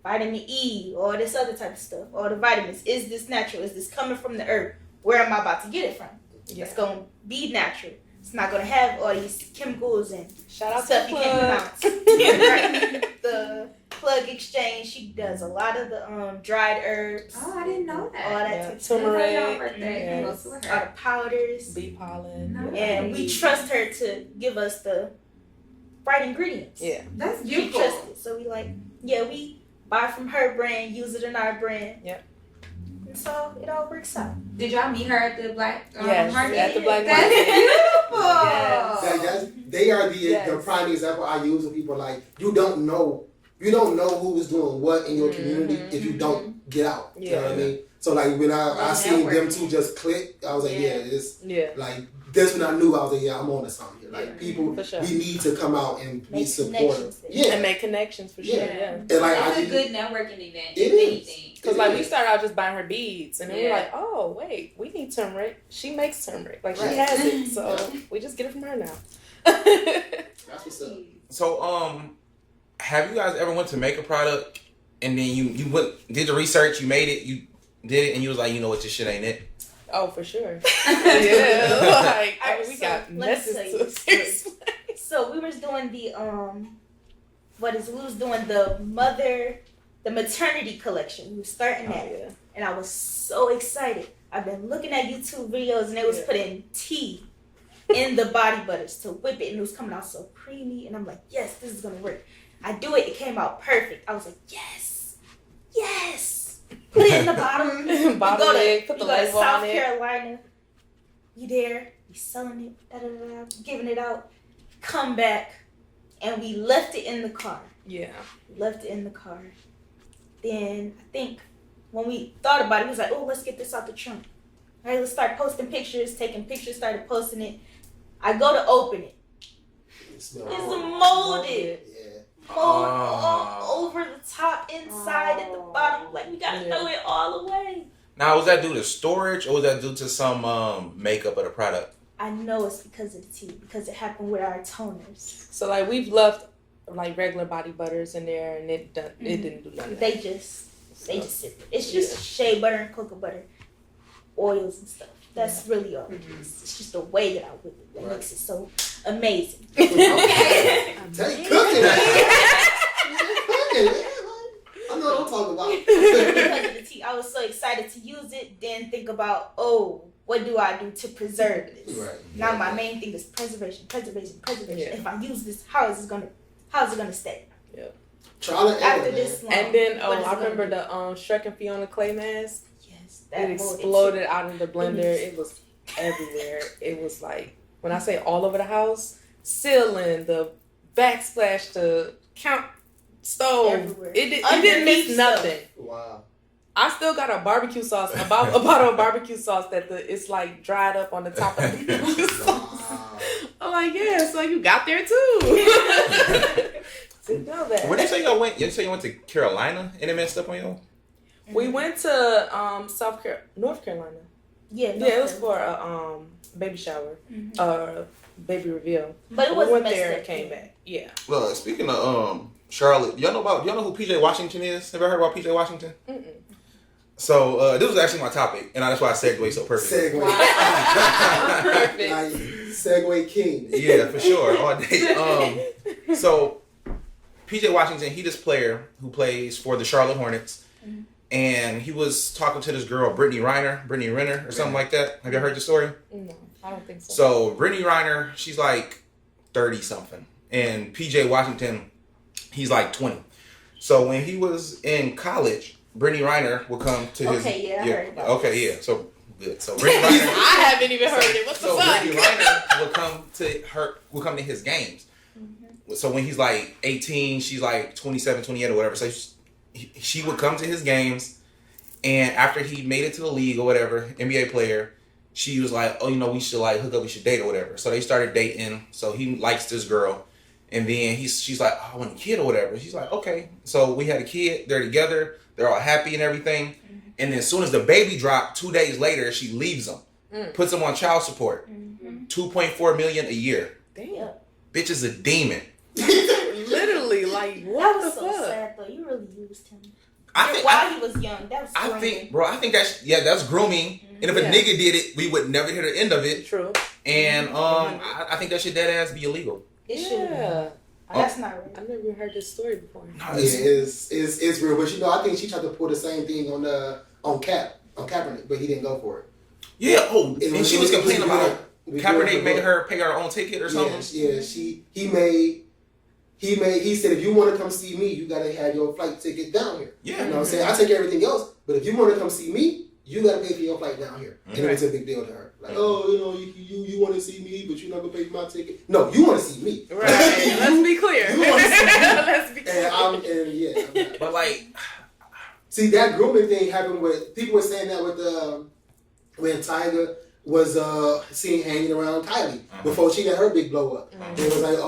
Vitamin E, all this other type of stuff, all the vitamins. Is this natural? Is this coming from the earth? Where am I about to get it from? Yeah. It's going to be natural. It's not going to have all these chemicals and shout out stuff to you can't pronounce. Right. The Plug Exchange, she does a lot of the dried herbs. Oh, I didn't know that. All that turmeric, all the powders, bee pollen. No. And we trust her to give us the right ingredients. Yeah, that's beautiful. She trusts it. So we we buy from her brand, use it in our brand. Yep. And so it all works out. Did y'all meet her at the Black Market? At the Black Market. That's beautiful. Yes. They are the prime example I use when people are like, you don't know who is doing what in your community if you don't get out. Yeah. You know what I mean? So like when I seen them two just click, I was like, like that's when I knew I was like, I'm on to something here. Like people, we need to come out and be supportive. And make connections for sure. Yeah. And like it's a good networking event. It is. Because like we started out just buying her beads, and then we're like, oh wait, we need turmeric. She makes turmeric, like she has it, so we just get it from her now. That's what's up. So have you guys ever went to make a product and then you went did the research, you made it, you did it, and you was like, you know what, this shit ain't it? Oh, for sure. Yeah, like we got messages to explain. So we was doing the we was doing the maternity collection. We were starting that, and I was so excited. I've been looking at YouTube videos, and they was putting tea in the body butters to whip it, and it was coming out so creamy, and I'm like, yes, this is gonna work. I do it. It came out perfect. I was like, yes. Put it in the bottle. Put the label South on it. Carolina. You there? We selling it. Giving it out. Come back, and we left it in the car. Yeah. Left it in the car. Then I think when we thought about it, we was like, oh, let's get this out the trunk. All right, let's start posting pictures. Taking pictures. Started posting it. I go to open it. It's molded. All over the top, inside, at the bottom. Like, we gotta throw it all away. Now, was that due to storage or was that due to some makeup of the product? I know it's because of the tea, because it happened with our toners. So, like, we've left, like, regular body butters in there, and it didn't do nothing. They just sit there. It's just shea butter and cocoa butter, oils and stuff. That's really all it is. It's just the way that I whip it that makes it so amazing. Okay. Take cooking. I know what I'm talking about. Because of the tea, I was so excited to use it. Then think about, what do I do to preserve this? Right. Now my main thing is preservation. Yeah. If I use this, how is it gonna stay? Yeah. After this long, and then I remember the Shrek and Fiona clay mask. It exploded out of the blender. It was everywhere. It was like, when I say all over the house, ceiling, the backsplash, the count stove. Everywhere. It didn't miss nothing. Wow. I still got a barbecue sauce, a bottle of barbecue sauce that it's like dried up on the top of the barbecue sauce. I'm like, so you got there too. Didn't know that. When you say y'all went, you went to Carolina and it messed up on you? We went to North Carolina. Yeah, it was for a baby shower, baby reveal. But it we went there and came back. Yeah. Look, speaking of Charlotte, y'all know who PJ Washington is? Have you ever heard about PJ Washington? Mm-mm. So this was actually my topic, and that's why I segued so perfectly. Perfect. Like, segue king. Yeah, for sure, all day. So PJ Washington, he this player who plays for the Charlotte Hornets. Mm-hmm. And he was talking to this girl, Brittany Renner, or something like that. Have you heard the story? No, I don't think so. So Brittany Renner, she's like 30-something. And PJ Washington, he's like 20. So when he was in college, Brittany Renner would come to his... Okay, I heard about Okay, yeah. So, good. So Brittany Renner... I haven't even heard it. What the fuck? So Brittany Renner would come to his games. Mm-hmm. So when he's like 18, she's like 27, 28 or whatever. So she would come to his games, and after he made it to the league or whatever, NBA player, she was like, we should like hook up, we should date or whatever. So they started dating. So he likes this girl, and then she's like, I want a kid or whatever. She's like, okay. So we had a kid. They're together. They're all happy and everything. Mm-hmm. And then as soon as the baby dropped, 2 days later, she leaves him. puts him on child support. 2.4 million a year. Damn. Bitch is a demon. Literally, like, what the fuck? Sad though. You really used him. While he was young, that was I think that's grooming. And if a nigga did it, we would never hear the end of it. True. And I think that should dead ass be illegal. It should. That's not real. I've never heard this story before. No, it's real. But I think she tried to pull the same thing on Kaepernick, but he didn't go for it. Yeah. And she was complaining about Kaepernick made her pay her own ticket or something. Yeah. He said, if you want to come see me, you gotta have your flight ticket down here. Yeah. You know what I'm saying? I take everything else, but if you want to come see me, you gotta pay for your flight down here. And it was a big deal to her. Like, you want to see me, but you're not gonna pay for my ticket. No, you want to see me. Right. Let's be clear. You want to see me. Let's be clear. I'm but like, see, that grooming thing happened with people were saying that with when Tyga was seen hanging around Kylie before she got her big blow up. It was like,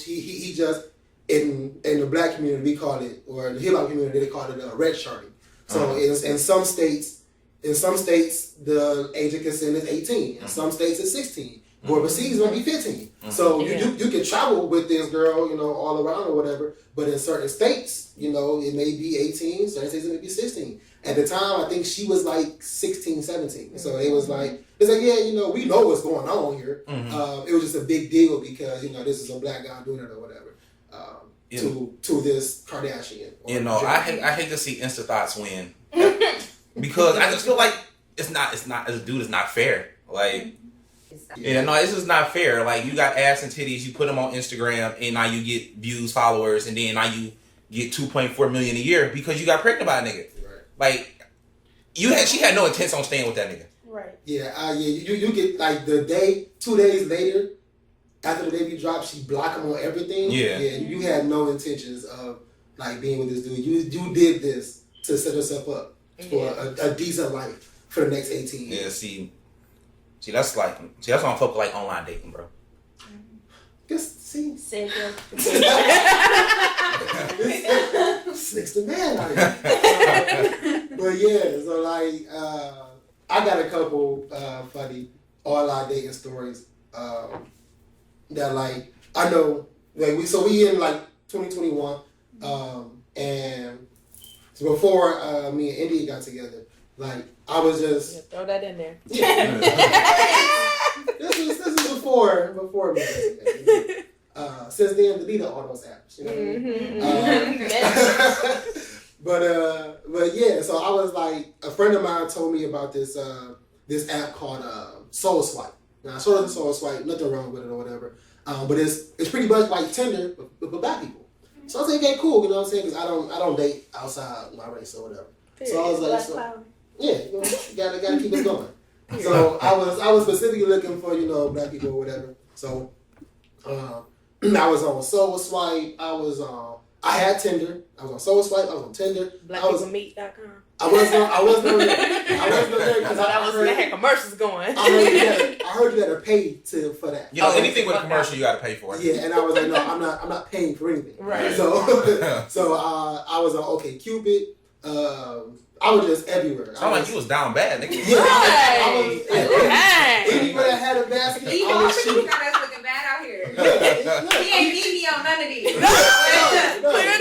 he just in the black community we call it, or the hip hop community they call it red shirting. So in some states the age of consent is 18. In some states it's 16. But overseas it might be 15. So you can travel with this girl, all around or whatever. But in certain states, it may be 18. Certain states it may be 16. At the time, I think she was like 16, 17. So it was like, we know what's going on here. It was just a big deal because, this is a black guy doing it or whatever. To this Kardashian. I hate to see Insta Thoughts win. Because I just feel like it's not as a dude, it's not fair. Like, this is not fair. Like, you got ass and titties, you put them on Instagram, and now you get views, followers, and then now you get 2.4 million a year because you got pregnant by a nigga. Like, she had no intent on staying with that nigga. Right. Yeah, you get like 2 days later, after the baby dropped, she blocked him on everything. Yeah. You had no intentions of like being with this dude. You did this to set yourself up for a decent life for the next 18 years. Yeah, see, that's why I'm fucking like online dating, bro. Say Six the man out here. But so like I got a couple funny online dating stories that like I know like we in like 2021 and before me and India got together, like I was just throw that in there. Yeah. This is before me. Since then, deleted all those apps. You know what I mean? But so I was like, a friend of mine told me about this app called Soul Swipe. Now I saw the Soul Swipe, nothing wrong with it or whatever. But it's pretty much like Tinder but for black people. So I was like, okay, cool. You know what I'm saying? Because I don't date outside my race or whatever. So I was like, you gotta keep it going. So I was specifically looking for black people or whatever. So I was on Soul Swipe. I had Tinder. I was on Soul Swipe. I was on Tinder. BlackPeopleMeet.com. I wasn't on there because I had commercials going. I heard you had to pay for that. Anything with a commercial you got to pay for it. Yeah, and I was like, no, I'm not paying for anything. Right. So I was on OkCupid. I was just everywhere. Sound like you was down bad, nigga. Yeah, I was anywhere that had a basket. You know, got us looking bad out here. He ain't meet me on none of these. Clear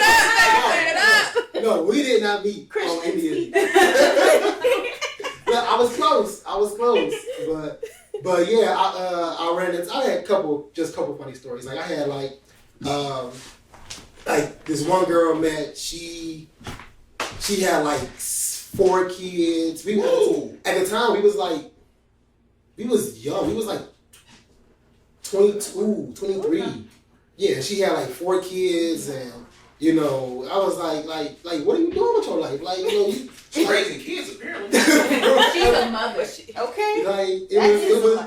it up. No, we did not meet on any of these. But I was close. But yeah, I ran into. I had a couple funny stories. Like I had like this one girl met. She had like 4 kids. At the time we was young. We was like 22, 23. Yeah, she had like 4 kids and I was like, what are you doing with your life? Like, she's raising kids apparently. She's a mother. Okay. Like it was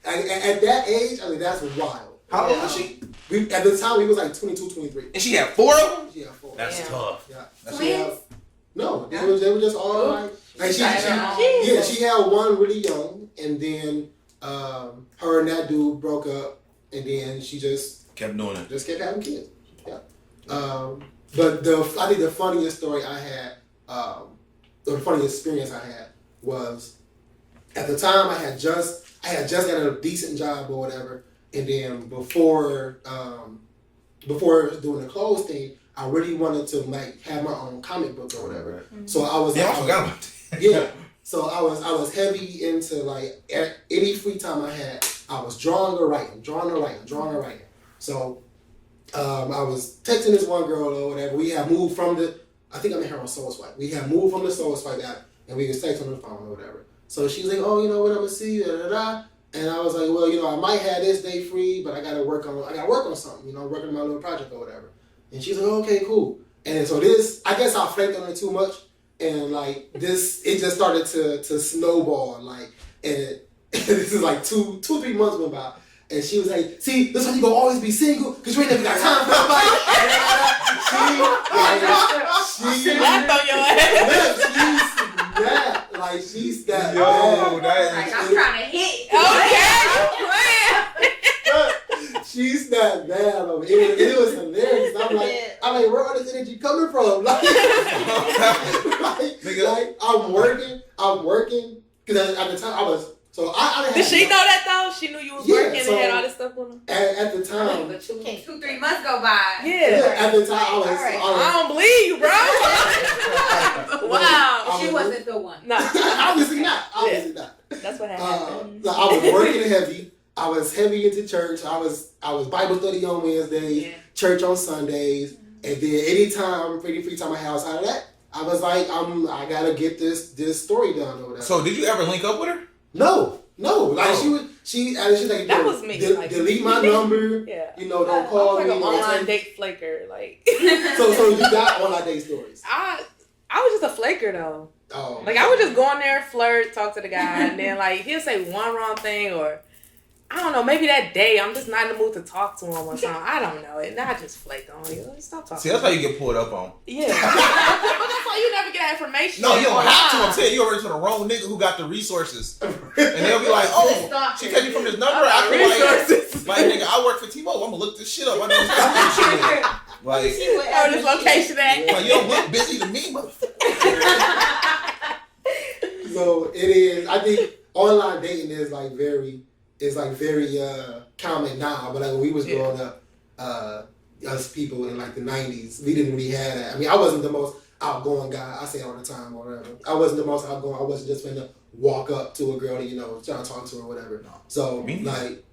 at that age, I mean that's wild. How old was she? At the time we was like 22, 23. And she had 4 of them? She had 4. That's tough. Yeah. No, they were just all like she had one really young, and then her and that dude broke up, and then she just kept doing it. Just kept having kids. Yeah. But I think the funniest story I had, or the funniest experience I had was at the time I had just got a decent job or whatever, and then before doing the clothes thing, I really wanted to like have my own comic book or whatever. Mm-hmm. So I was I forgot about that. Yeah. So I was heavy into like any free time I had, I was drawing or writing. So I was texting this one girl or whatever. We had moved from I think I met her on Soul Swipe. We had moved from the Soul Swipe app and we was texting on the phone or whatever. So she's like, oh, you know what, I'm gonna see you, da da da. And I was like, well, you know, I might have this day free, but I gotta work on something, you know, working on my little project or whatever. And she's like, okay, cool. And so I guess I flaked on it too much. And like it just started to snowball, like, and this is like 2-3 months went by, and she was like, "See, this is why you gonna always be single, cause you ain't never got time for nobody." She slapped on your ass. She's that. Yo, like, I'm trying to hit. Okay. She's that bad. It was hilarious. I'm like, where all this energy coming from? Like I'm working. Because at the time I was, so I did she know that though? She knew you was working and had all this stuff on her? At the time. But 2-3 months go by. Yeah. At the time I don't believe you, bro. Wow. She wasn't the one. No. Obviously not. That's what happened. So I was working heavy. I was heavy into church. I was Bible study on Wednesdays, church on Sundays, and then any free time I had outside of that, I was like, I gotta get this story done or whatever. So did you ever link up with her? No. Like she like, that was me. Delete my number. Yeah. You know, don't call me. Like an online date flaker, like. So you got online date stories? I was just a flaker though. Oh. Like I would just go in there, flirt, talk to the guy, and then like he'll say one wrong thing or. I don't know, maybe that day I'm just not in the mood to talk to him or something. I don't know. And I just flake on you. Stop talking. See, that's how you get pulled up on. Yeah. But that's why you never get that information. No, you don't have to. I'm telling you, already to the wrong nigga who got the resources. And they'll be like, oh, she got you from this number? I feel like, nigga, I work for T-Mobile. I'm going to look this shit up. I know this shit. Like, this location at. Like, you don't look busy to me, motherfucker. So it is, I think online dating is very common now, but like when we was growing up, us people in like the 90s, we didn't really have that. I mean, I wasn't the most outgoing guy. I say it all the time or whatever. I wasn't the most outgoing. I wasn't just gonna walk up to a girl to, try to talk to her or whatever. No. So like.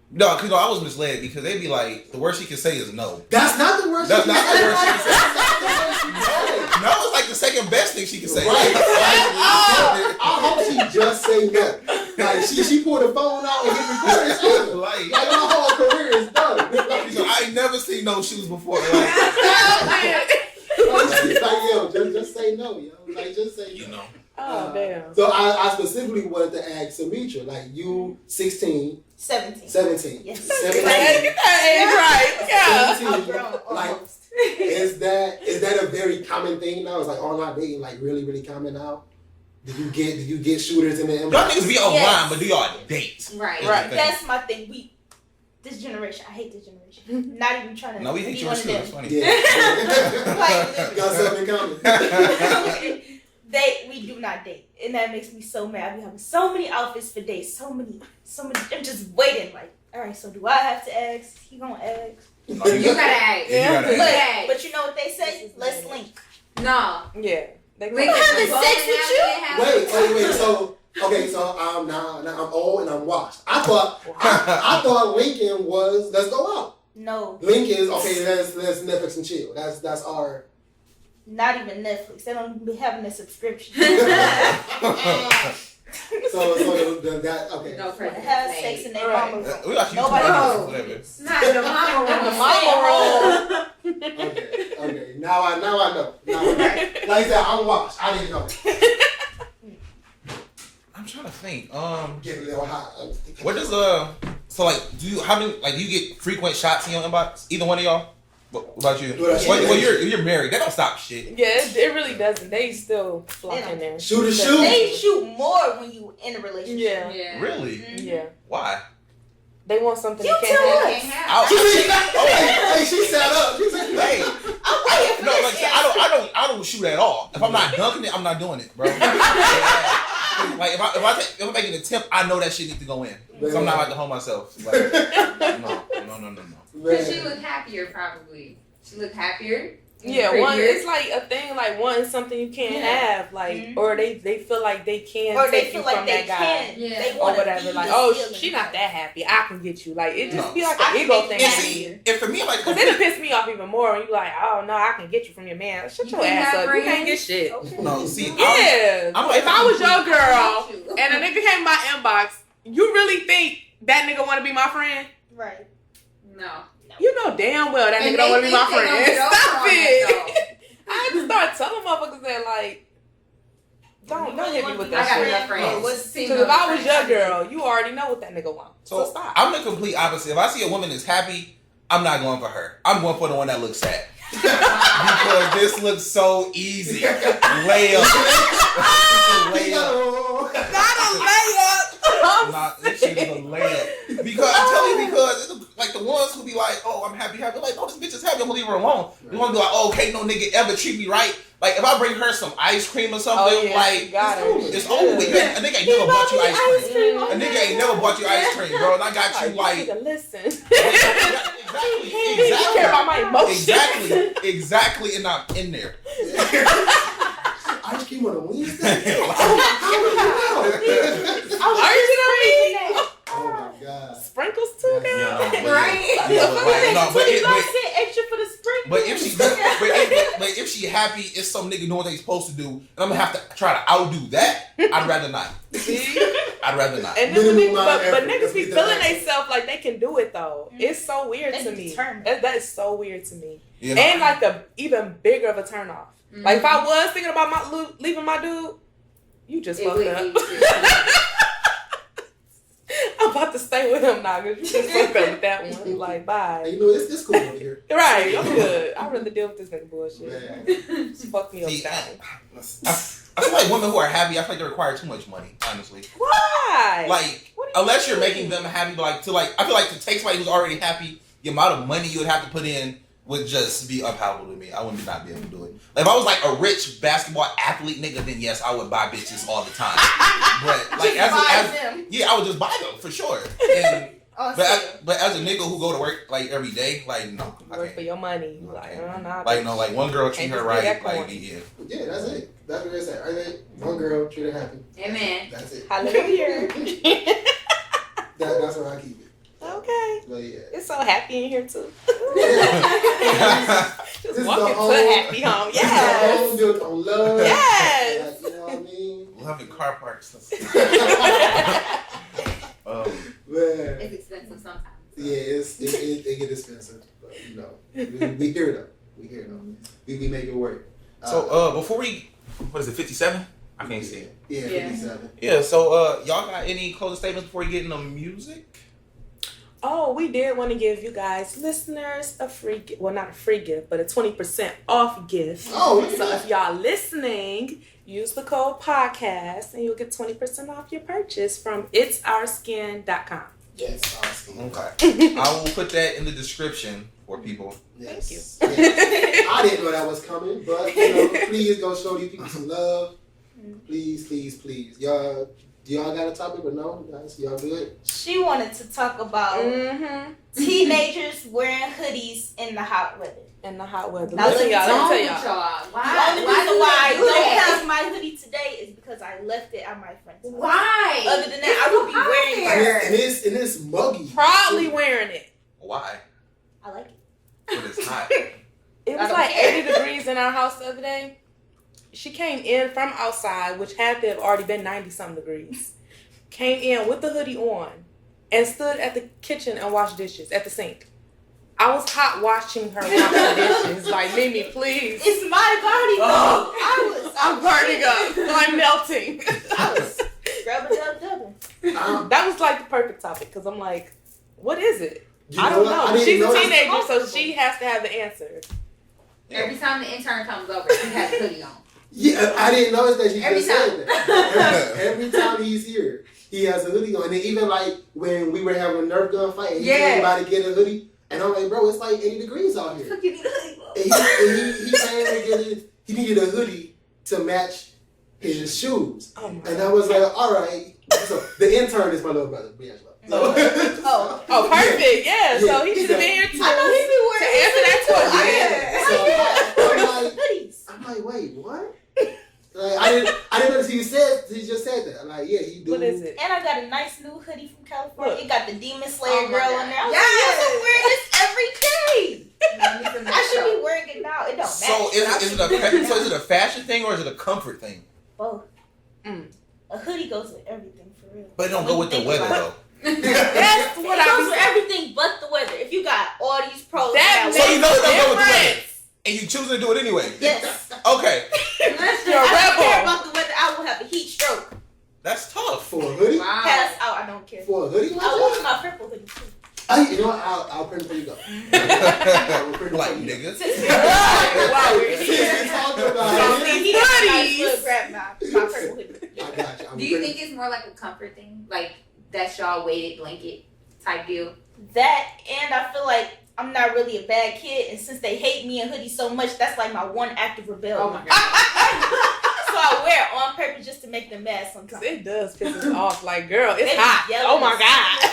No, because I was misled because they'd be like, the worst she can say is no. That's not the worst. That's not the worst she can say. No, it's like the second best thing she can say. Right. I hope she just say no. Like she pulled the phone out and hit record. It's over. Like my whole career is done. I ain't never seen no shoes before. Like just say no, yo. Like just say no. Oh damn. So I specifically wanted to ask Samitra, like you 16. 17. Yes. 17. Get that age right. Yeah. 17. Like, is that a very common thing now? Is like online dating like really, really common now? Did you get shooters in the inbox? Y'all niggas be online, but do y'all date? Right. That's my thing. This generation, I hate this generation. Not even trying to. No, we hate yours too. It's funny. Yeah. Got something in common. We do not date, and that makes me so mad. I be having so many outfits for dates, so many. I'm just waiting. Like, all right, so do I have to ask? He gonna ask? You gotta ask. Yeah. But you know what they say? Let's link. No. Yeah. They having sex with you? Wait. So now I'm old and I'm washed. I thought linking was let's go out. No. Link is okay. Let's Netflix and chill. That's our. Not even Netflix. They don't be having a subscription. So that okay. No, have sex in their mama room. We got you. Nobody knows. Whatever. Not the mama room. Okay. Now I know. Like I said, I'm washed. I didn't know. I'm trying to think. Get a little hot. What does so like do you get frequent shots in your inbox? Either one of y'all? What about you? Well, you're married. That don't stop shit. Yeah, it really doesn't. They still flock in there. Shoot. They shoot more when you in a relationship. Yeah. Really? Mm-hmm. Yeah. Why? They want something You they can't have. Hey, she sat up. She said, "Hey, I don't shoot at all. If I'm not dunking it, I'm not doing it, bro." Like if I'm making a tip, I know that shit needs to go in. So I'm not about to hold myself. Like, no. Because she looked happier, probably. She looked happier. Yeah, one. It's like a thing, like wanting something you can't have, like, or they feel like they can't or take they you feel from like that guy, they or whatever. Like, oh, she not that happy. I can get you. Like, it just be like an ego thing. And for me, I'm like, because it'll piss me off even more when you like, oh no, I can get you from your man. Shut your ass up. You can't get shit. Okay. No, see, yeah. If I was your girl and a nigga came in my inbox, you really think that nigga want to be my friend? Right. No. You know damn well that nigga don't want to be my friend. Stop it. I had to start telling motherfuckers that, like, don't hit me with that shit. Because if I was your girl, you already know what that nigga wants. So stop. I'm the complete opposite. If I see a woman that's happy, I'm not going for her. I'm going for the one that looks sad. Because this looks so easy. Layup. Not a layup. This shit is a layup. Because I'm telling you, because like the ones who be like, oh, I'm happy. Like, no, this bitch is happy. I'm gonna leave her alone. You want to be like, oh, okay, no nigga ever treat me right. Like if I bring her some ice cream or something, like it's over with. A nigga ain't never bought you ice cream. A nigga ain't never bought you ice cream, bro. And I got you like. Listen. Exactly. Care about my emotions. Exactly. And I'm in there. Ice cream on a Wednesday? Oh my God. Sprinkles too, now? Right? Extra for the sprinkles. But if she happy, it's some nigga doing what they supposed to do, and I'm gonna have to try to outdo that. I'd rather not. I'd rather not. And then but niggas be feeling themselves like they can do it though. Mm-hmm. It's so weird to me. That is so weird to me. You know? And like the even bigger of a turn off. Mm-hmm. Like if I was thinking about leaving my dude, you just fucked up. I'm about to stay with him now because you just fucked up with that one. Like, bye. Hey, you know, it's cool over here. Right, I'm good. I'd rather deal with this nigga bullshit. Just fuck me up down. I feel like women who are happy, I feel like they require too much money, honestly. Why? Like, unless you're making them happy, but like, I feel like to take somebody who's already happy, the amount of money you would have to put in would just be unpalatable to me. I wouldn't not be able to do it. Like if I was like a rich basketball athlete nigga, then yes, I would buy bitches all the time. But like I would just buy them for sure. And, but as a nigga who go to work like every day, like no, work for your money. Like one girl treat her right, like yeah, that's it. That's what they say. I think one girl treat her happy. Amen. That's it. Hallelujah. That's where I keep it. Okay. But yeah. It's so happy in here too. Just walking to a happy home. Yes. Home built on love. Yes. Like, you know what I mean? Loving car parks. Man. It's expensive sometimes. Yeah, it get expensive. But you know, we hear it though. We make it work. So before what is it, 57? I can't see it. Yeah, 57. Yeah, so y'all got any closing statements before you get into music? Oh, we did want to give you guys, listeners, a free gift. Well, not a free gift, but a 20% off gift. Oh, so if y'all listening, use the code podcast and you'll get 20% off your purchase from itsourskin.com. Yes, our skin. Okay. I will put that in the description for people. Yes. Thank you. Yes. I didn't know that was coming, but you know, please go show these people some love. Please, please, please. Y'all got a topic or no? Guys, y'all good? She wanted to talk about teenagers wearing hoodies in the hot weather. In the hot weather. Now, Listen, y'all, let me tell y'all. Why? The only reason why I don't have my hoodie today is because I left it at my friend's house. Why? Other than that, I would be wearing it. And it's muggy. Probably wearing it. Why? I like it. But it's hot. It was like 80 degrees in our house the other day. She came in from outside, which had to have already been 90-something degrees. Came in with the hoodie on and stood at the kitchen and washed dishes at the sink. I was hot watching her wash the dishes. Like, Mimi, please. It's my body. Oh, I'm burning up. I'm melting. I was rubbing. That was like the perfect topic because I'm like, what is it? I don't know. She's a teenager, so she has to have the answer. Every time the intern comes over, he has a hoodie on. Yeah, I didn't notice that she Every just said that. Every time he's here, he has a hoodie on. And then even like when we were having a Nerf gun fight, and he told everybody to get a hoodie. And I'm like, bro, it's like 80 degrees out here. And he came and he needed a hoodie to match his shoes. Oh my and I was like, all right. So the intern is my little brother, D'Angelo. So, perfect. Yeah. So he should have been here too. I know he be wearing to answer that So hoodies. I'm like, wait, what? Like, I didn't notice he just said that. I'm like, yeah, he do. What is it? And I got a nice new hoodie from California. Look. It got the Demon Slayer girl God. on there. I was like, I'm wearing this every day. I should be wearing it now. It don't So matter. is it a fashion thing or is it a comfort thing? Both. A hoodie goes with everything for real. But it don't go with the weather though. That's what It I goes was with everything but the weather. If you got all these pros, That So you know it don't go with the weather, difference. and you choose to do it anyway. yes. Okay, You're a I don't care rebel. about the weather. I will have a heat stroke. that's tough. For a hoodie? Wow. Pass out. I don't care. For a hoodie? Like I want that? my purple hoodie too. You know what? I'll print it for you go. I will print it Like for you. niggas. Wow, we're Since here. we talked So about it, he hoodies. grab my purple hoodie. I got you. Do you think it's more like a comfort thing? Like that y'all weighted blanket type deal? That, and I feel like I'm not really a bad kid, and since they hate me and hoodies so much, that's like my one act of rebellion. Oh my god. So I wear it on purpose just to make them mad sometimes. It does piss us off. Like, girl, it's They be hot. yelling. Oh my god.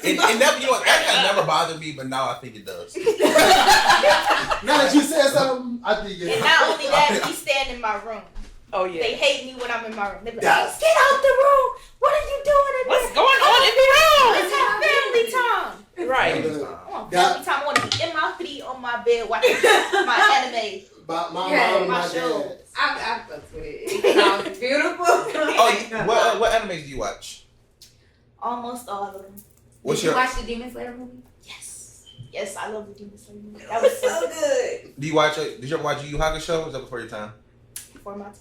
It never, you know what? That has never bothered me, but now I think it does. now that you said something, I think And it's. not only that, we stand in my room. Oh yeah. They hate me when I'm in my room. They be like, That's- get out the room. What are you doing in What's there? going on in the Let's have family time. room? Right. I want family time. I want to be in my hoodie on my bed watching my anime. My mom Yeah, and my my show. dad. I fucked with it. It sounds beautiful. Oh, what animes do you watch? Almost all of them. What's Did you your? watch the Demon Slayer movie? Yes. Yes, I love the Demon Slayer movie. That was so good. Do you watch? Did you ever watch Yu Yu Hakusho? Or was that before your time? For my time.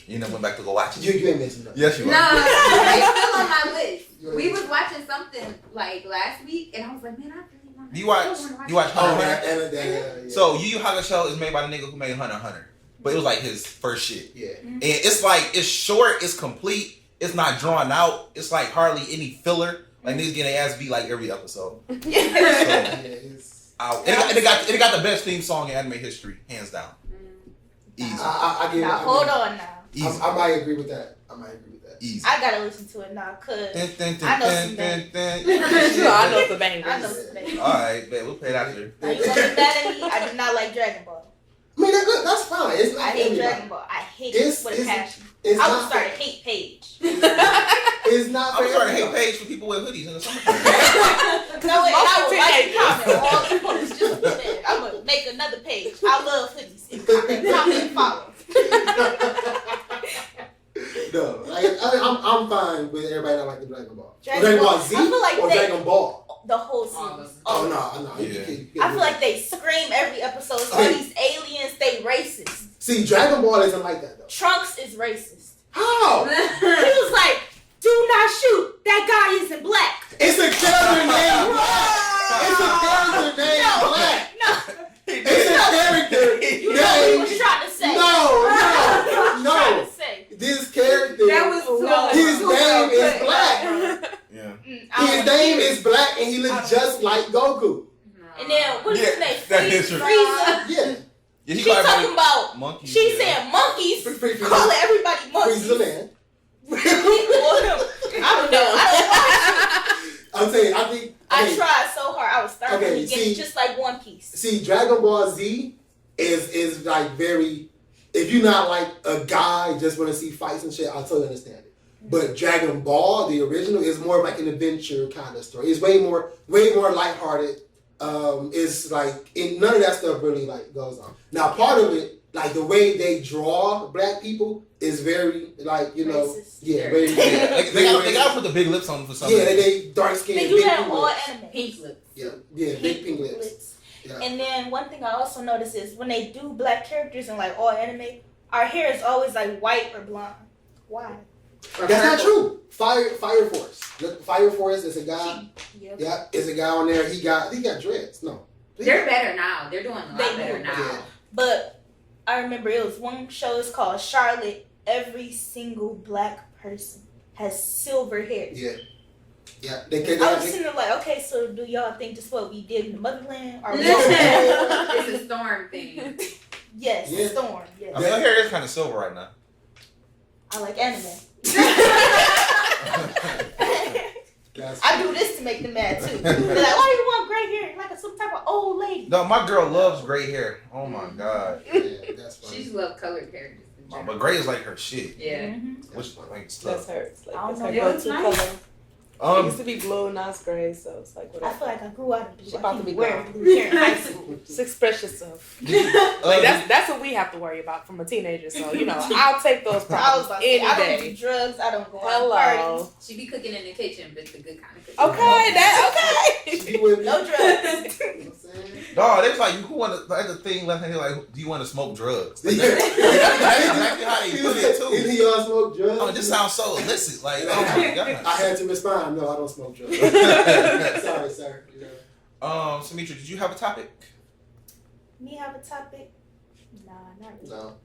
You never went back to go watch it. You ain't missing nothing. Yes, you No, are. it's still on my list. You We ain't was watching something like last week, and I was like, man, I really want to. Do you watch? You watch Oh, Hunter? yeah. So Yu Yu Hakusho is made by the nigga who made Hunter x Hunter, but it was like his first shit. Yeah. And it's like, it's short, it's complete, it's not drawn out, it's like hardly any filler. Like niggas getting their ass beat like every episode. Yeah, it's, And it got the best theme song in anime history, hands down. Easy. I give it. Now, hold on now. Easy. I might agree with that. Easy. I gotta listen to it now, cause Dun, dun, dun, I know dun, some dun, dun. Sure, I know the bangers. I know some things. Alright, bet we'll play it after. Now, you gonna be mad at me? I do not like Dragon Ball. I mean, that's fine. It's not I hate everybody. Dragon Ball. I hate It's- it with a passion. It's I would not start a for- hate page. It's not. I'm for starting a hate everybody. page for people with hoodies in the summertime. No, and I would like to teenagers. comment all the posts. Just put it. I'm gonna make another page. I love hoodies. And comment and follow. No, like, I'm fine with everybody not like the Dragon Ball. Dragon Ball. Z I feel like or they- Dragon Ball. The whole All series. of Oh no. Yeah. I feel like they scream every episode. So all these aliens, they racist. See, Dragon Ball isn't like that though. Trunks is racist. How? He was like, "Do not shoot. That guy isn't black." It's a character named Black. It's a character named Black. No, It's a character you know what he was named. trying to say. No. Trying to say. This character. That was so His so name is good. Black. Yeah. I His don't name care. is Black, and he looks just like Goku. And then what's his name? that is true. Frieza. Yeah. Yeah, She talking about. monkeys. She yeah. said monkeys. Frieza Calling everybody monkeys. is a man. I don't know. I I'm saying, I think. don't watch. I okay, tried so hard. I was starting Okay, to get see- it just like One Piece. See, Dragon Ball Z is like very. If you're not like a guy just want to see fights and shit, I totally understand it. But Dragon Ball, the original, is more like an adventure kind of story. It's way more lighthearted. It's like none of that stuff really like goes on. Now, part of it, like the way they draw black people, is very like Racist. yeah, very. Yeah, they gotta put the big lips on them for some Yeah, reason. they dark skin. They do big that in pink all lips. anime. Pink lips. Yeah, big pink lips. Yeah. And then one thing I also notice is when they do black characters in like all anime, our hair is always like white or blonde. Why? That's not true. Fire Force. Look, Fire Force is a guy. Yep. Yeah, is a guy on there. He got dreads. No. They're better now. They're doing a lot They better do. now. Yeah. But I remember it was one show. It's called Charlotte. Every single black person has silver hair. Yeah. Yeah. They I was sitting there like, okay, so do y'all think this is what we did in the motherland? Or It's a storm thing. yes, Yeah. storm. Yes. I mean, her hair is kind of silver right now. I like anime. That's I do this to make them mad too. They're like, why do you want gray hair? Like some type of old lady. No, my girl loves gray hair. Oh my god. Yeah, that's funny. She just love colored hair. But gray is like her shit. Yeah. Which like That's stuff. hers. Like, I that's don't her know. go-to Nice. color. It used to be blue, now it's gray, so it's like I whatever. feel like I grew out of blue. She about to be wearing gone. blue hair in high school. Just express yourself. Like that's what we have to worry about from a teenager. So I'll take those I was problems about to any say, I don't day. do drugs. I don't go out Hello. parties. She be cooking in the kitchen, but the good kind of cooking. Okay. You with me? No drugs. You know what I'm saying? No, they was like, who want to, like the thing left hand, like, do you want to smoke drugs? Like, Yeah. that's exactly how they put it too. Did he all smoke drugs? Oh, this sounds so illicit. Like, oh my god. I had to respond. No, I don't smoke drugs. Sorry, sir. You know. Sumitra, did you have a topic? Me have a topic? Nah, not really. No.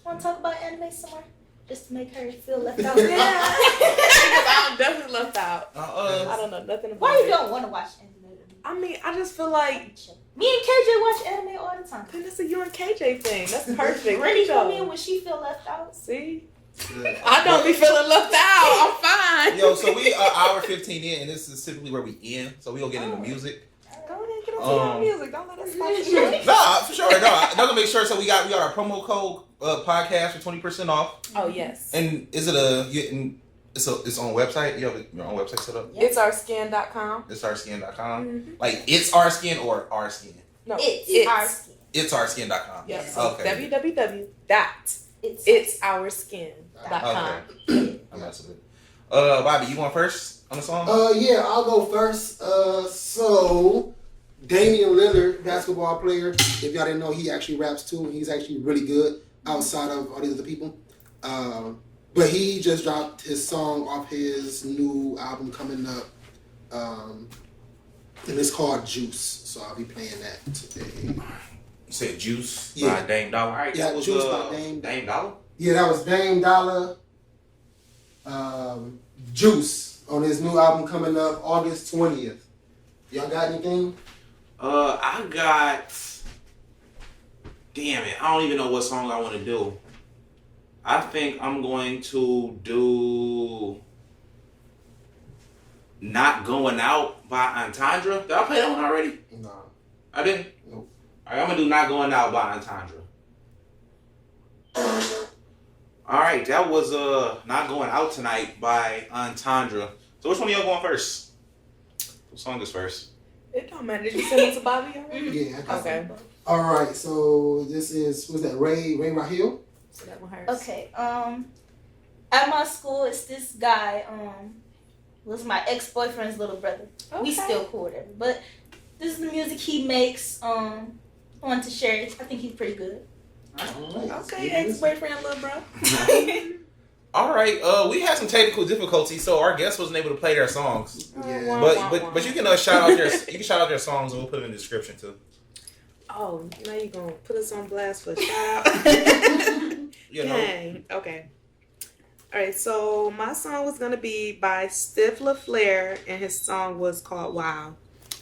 Want to talk about anime somewhere? Just to make her feel left out. Yeah. I'm definitely left out. I don't know nothing about Why you it. don't want to watch anime? I mean, I just feel like Me and KJ watch anime all the time. then it's a you and KJ thing. That's perfect. Brittany Show. come in when she feel left out. See? Yeah. I don't be feeling left out. I'm fine. Yo, so we are hour 15 in, and this is typically where we end. So we gonna get into music. Go ahead and get into your music. Don't let us stop the show. Nah, for sure. No, I'm gonna make sure. So we got our promo code podcast for 20% off. Oh yes. And is it it's on website? You have your own website set up? It's ourskin.com. It's ourskin.com. Mm-hmm. Like it's our skin or our skin. No, It's our skin. It's ourskin.com. Yes. Okay. www.itsourskin.com. Okay. I'm messing with it. Bobby, you want first on the song? Yeah, I'll go first. So Damian Lillard, basketball player. If y'all didn't know, he actually raps too. He's actually really good outside of all these other people. But he just dropped his song off his new album coming up. And it's called Juice. So I'll be playing that today. You said Juice Yeah. by Dame Dollar. All right, Yeah, that was Juice by Dame. Dame Dollar. Yeah, that was Dame Dollar. Juice on his new album coming up August 20th. Y'all got anything? I got. Damn it! I don't even know what song I want to do. I think I'm going to do "Not Going Out" by Entendre. Did I play that one already? No. I didn't. Nope. All right, I'm gonna do "Not Going Out" by Entendre. All right, that was "Not Going Out Tonight" by Entendre. So which one of y'all going first? What song is first? It don't matter. Did you send it to Bobby already? Yeah. I got Okay. it. All right. So this is what's that? Ray Rahil. So that one hurts. Okay. At my school, it's this guy. Was my ex-boyfriend's little brother. Okay. We still cool, whatever. But this is the music he makes. I want to share it. I think he's pretty good. Okay, ex-boyfriend, little bro. All right, we had some technical difficulties, so our guest wasn't able to play their songs. Yeah. But you can shout out their songs, and we'll put them in the description too. Oh, now you're gonna put us on blast for a shout out. You know. Dang. Okay. All right. So my song was gonna be by Steve LaFleur, and his song was called "Wow."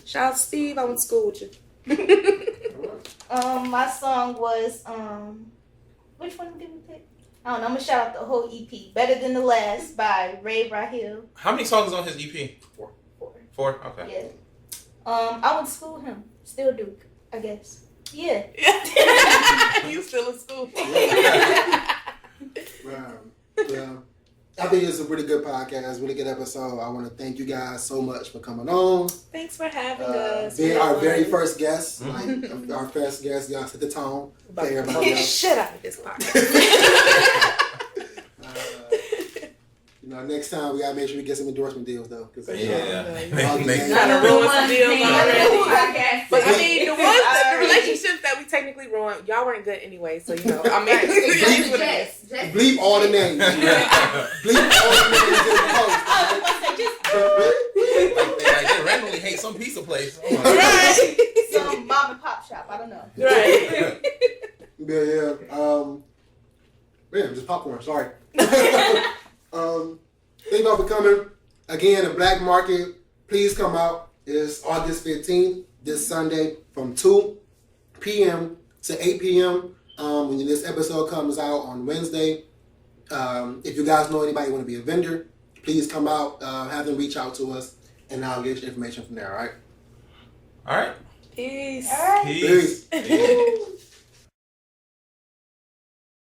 Shout out to Steve. I went to school with you. My song was which one did we pick? I don't know. I'm gonna shout out the whole EP. Better Than the Last by Ray Rahil. How many songs is on his EP? 4. 4? Okay. Yeah. I went to school with him. Still do, I guess. Yeah. You still in school? Well, I think it's a really good podcast, really good episode. I want to thank you guys so much for coming on. Thanks for having us. Being our very first guest, like our first guest, y'all set the tone for everybody Get else. shit out of this podcast. Next time we gotta make sure we get some endorsement deals though. Yeah. Trying to ruin some deals already. But I mean, the relationships that we technically ruined, y'all weren't good anyway. So I mean, bleep all the names. Bleep all the names in the post. Like they randomly hate some pizza place. Oh my Right. Some mom and pop shop. I don't know. Right. Yeah. Man, just popcorn. Sorry. Thank y'all for coming. Again, the Black Market, please come out. It's August 15th, this Sunday, from 2 p.m. to 8 p.m. When this episode comes out on Wednesday, If you guys know anybody who want to be a vendor, please come out, have them reach out to us, and I'll get your information from there, all right? All right. Peace. All right. Peace. Peace.